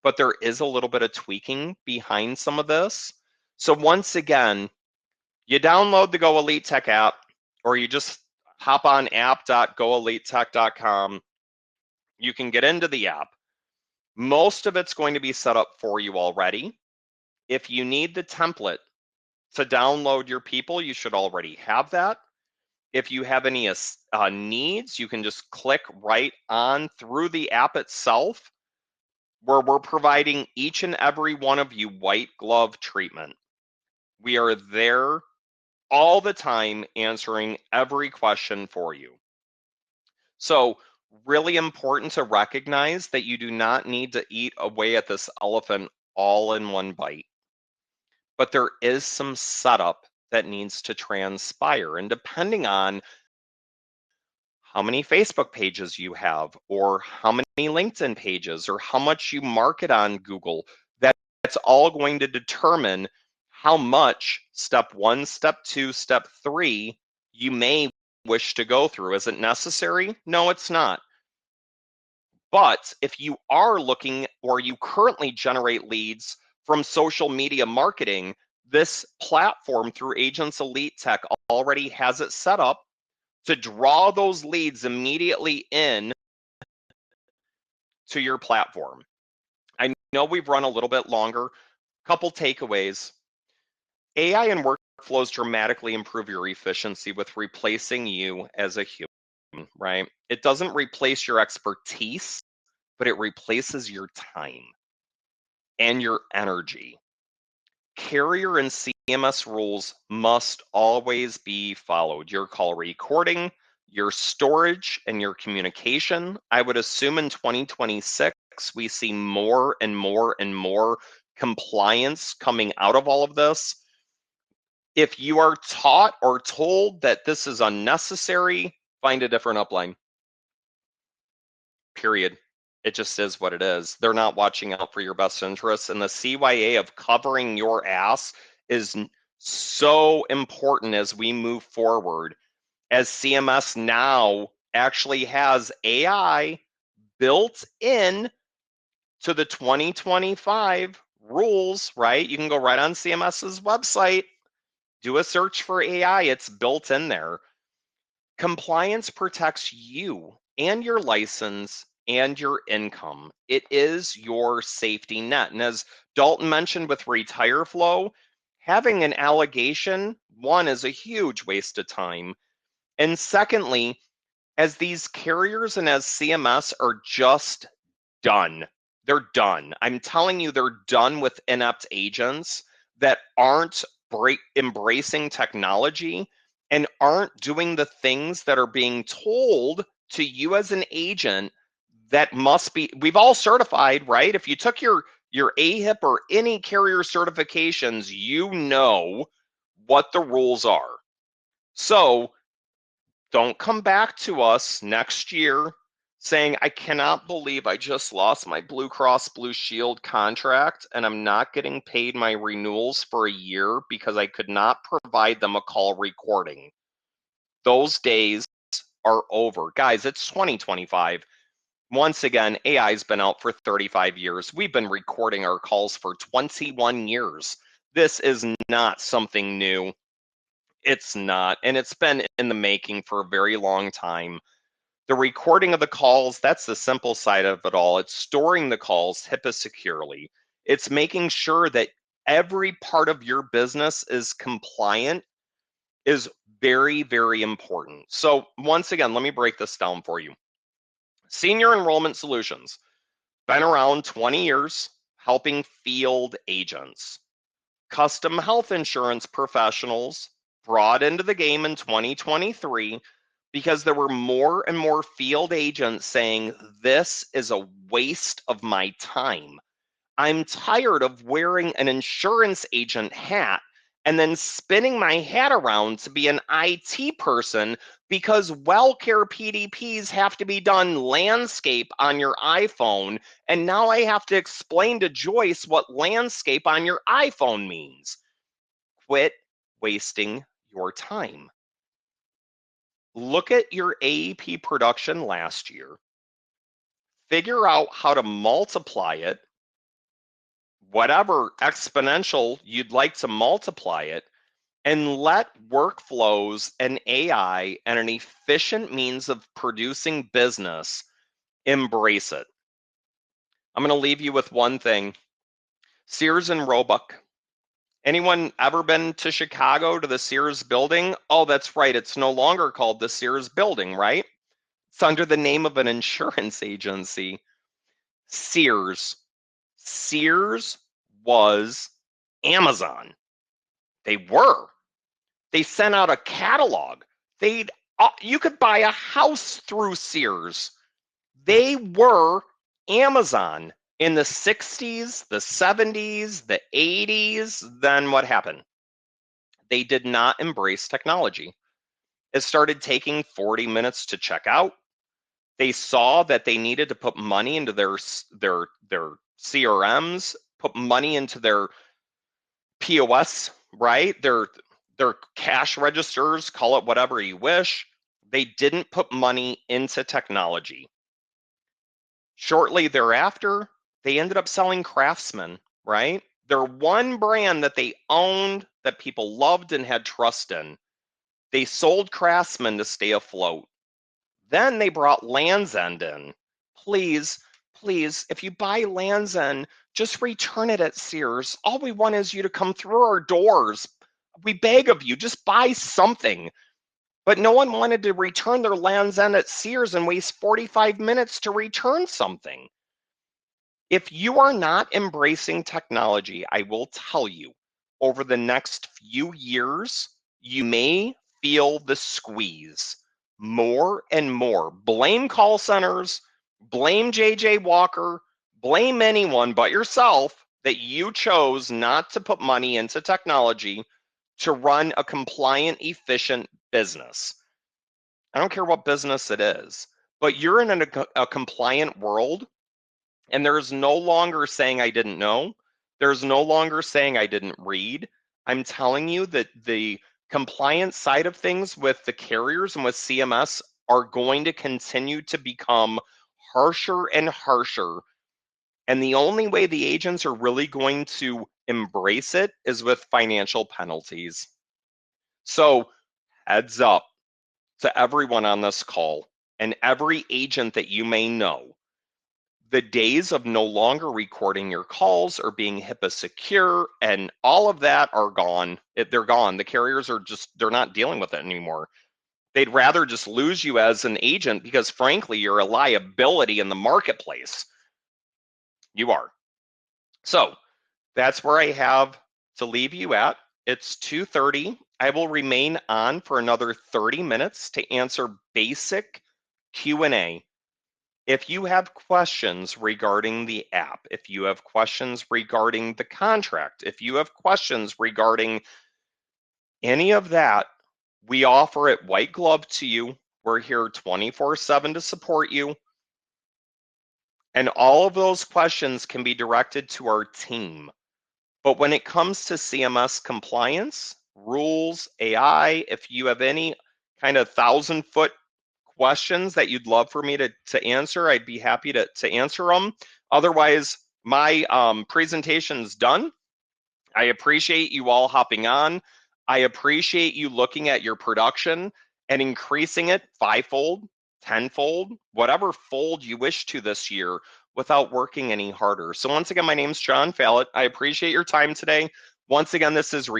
but there is a little bit of tweaking behind some of this. So once again, you download the Go Elite Tech app, or you just hop on app.goelitetech.com. You can get into the app. Most of it's going to be set up for you already. If you need the template to download your people, you should already have that. If you have any needs, you can just click right on through the app itself, where we're providing each and every one of you white glove treatment. We are there all the time answering every question for you. So really important to recognize that you do not need to eat away at this elephant all in one bite. But there is some setup that needs to transpire. And depending on how many Facebook pages you have, or how many LinkedIn pages, or how much you market on Google, that's all going to determine how much step 1, step 2, step 3 you may wish to go through. Is it necessary? No, it's not. But if you are looking, or you currently generate leads from social media marketing, this platform through Agents Elite Tech already has it set up to draw those leads immediately in to your platform. I know we've run a little bit longer. Couple takeaways. AI and workflows dramatically improve your efficiency with replacing you as a human, right? It doesn't replace your expertise, but it replaces your time and your energy. Carrier and CMS rules must always be followed. Your call recording, your storage, and your communication. I would assume in 2026, we see more and more and more compliance coming out of all of this. If you are taught or told that this is unnecessary, find a different upline. Period. It just is what it is. They're not watching out for your best interests. And the CYA of covering your ass is so important as we move forward, as CMS now actually has AI built in to the 2025 rules, right? You can go right on CMS's website, do a search for AI, it's built in there. Compliance protects you and your license and your income. It is your safety net. And as Dalton mentioned with Retire Flow, having an allegation, one, is a huge waste of time. And secondly, as these carriers and as CMS are just done, they're done. I'm telling you, they're done with inept agents that aren't embracing technology and aren't doing the things that are being told to you as an agent that must be. We've all certified, right? If you took your AHIP or any carrier certifications, you know what the rules are. So don't come back to us next year saying, I cannot believe I just lost my Blue Cross Blue Shield contract and I'm not getting paid my renewals for a year because I could not provide them a call recording. Those days are over. Guys, it's 2025. Once again, AI's been out for 35 years. We've been recording our calls for 21 years. This is not something new. It's not. And it's been in the making for a very long time. The recording of the calls, that's the simple side of it all. It's storing the calls HIPAA securely. It's making sure that every part of your business is compliant is very, very important. So once again, let me break this down for you. Senior Enrollment Solutions, been around 20 years, helping field agents. Custom health insurance professionals brought into the game in 2023 because there were more and more field agents saying, this is a waste of my time. I'm tired of wearing an insurance agent hat and then spinning my hat around to be an IT person because WellCare PDPs have to be done landscape on your iPhone. And now I have to explain to Joyce what landscape on your iPhone means. Quit wasting your time. Look at your AEP production last year. Figure out how to multiply it, whatever exponential you'd like to multiply it, and let workflows and AI and an efficient means of producing business embrace it. I'm going to leave you with one thing. Sears and Roebuck. Anyone ever been to Chicago to the Sears building? Oh, that's right. It's no longer called the Sears building, right? It's under the name of an insurance agency. Sears. Sears was Amazon. They were. They sent out a catalog. You could buy a house through Sears. They were Amazon in the 60s, the 70s, the 80s. Then what happened? They did not embrace technology. It started taking 40 minutes to check out. They saw that they needed to put money into their CRMs, put money into their POS, right? Their cash registers, call it whatever you wish. They didn't put money into technology. Shortly thereafter, they ended up selling Craftsman, right? Their one brand that they owned that people loved and had trust in. They sold Craftsman to stay afloat. Then they brought Land's End in. Please, if you buy Land's End, just return it at Sears. All we want is you to come through our doors. We beg of you, just buy something. But no one wanted to return their Land's End at Sears and waste 45 minutes to return something. If you are not embracing technology, I will tell you, over the next few years, you may feel the squeeze more and more. Blame call centers, blame JJ Walker, blame anyone but yourself that you chose not to put money into technology to run a compliant, efficient business. I don't care what business it is, but you're in a compliant world, and there's no longer saying I didn't know. There's no longer saying I didn't read. I'm telling you that the compliance side of things with the carriers and with CMS are going to continue to become harsher and harsher. And the only way the agents are really going to embrace it is with financial penalties. So, heads up to everyone on this call and every agent that you may know. The days of no longer recording your calls or being HIPAA secure and all of that are gone. They're gone. The carriers are they're not dealing with it anymore. They'd rather just lose you as an agent because, frankly, you're a liability in the marketplace. You are. So that's where I have to leave you at. It's 2:30. I will remain on for another 30 minutes to answer basic Q&A. If you have questions regarding the app, if you have questions regarding the contract, if you have questions regarding any of that, we offer it white glove to you. We're here 24/7 to support you. And all of those questions can be directed to our team. But when it comes to CMS compliance, rules, AI, if you have any kind of 1,000-foot questions that you'd love for me to answer, I'd be happy to answer them. Otherwise, my presentation's done. I appreciate you all hopping on. I appreciate you looking at your production and increasing it 5-fold, 10-fold, whatever fold you wish to this year without working any harder. So once again, my name's John Fallett. I appreciate your time today. Once again, this is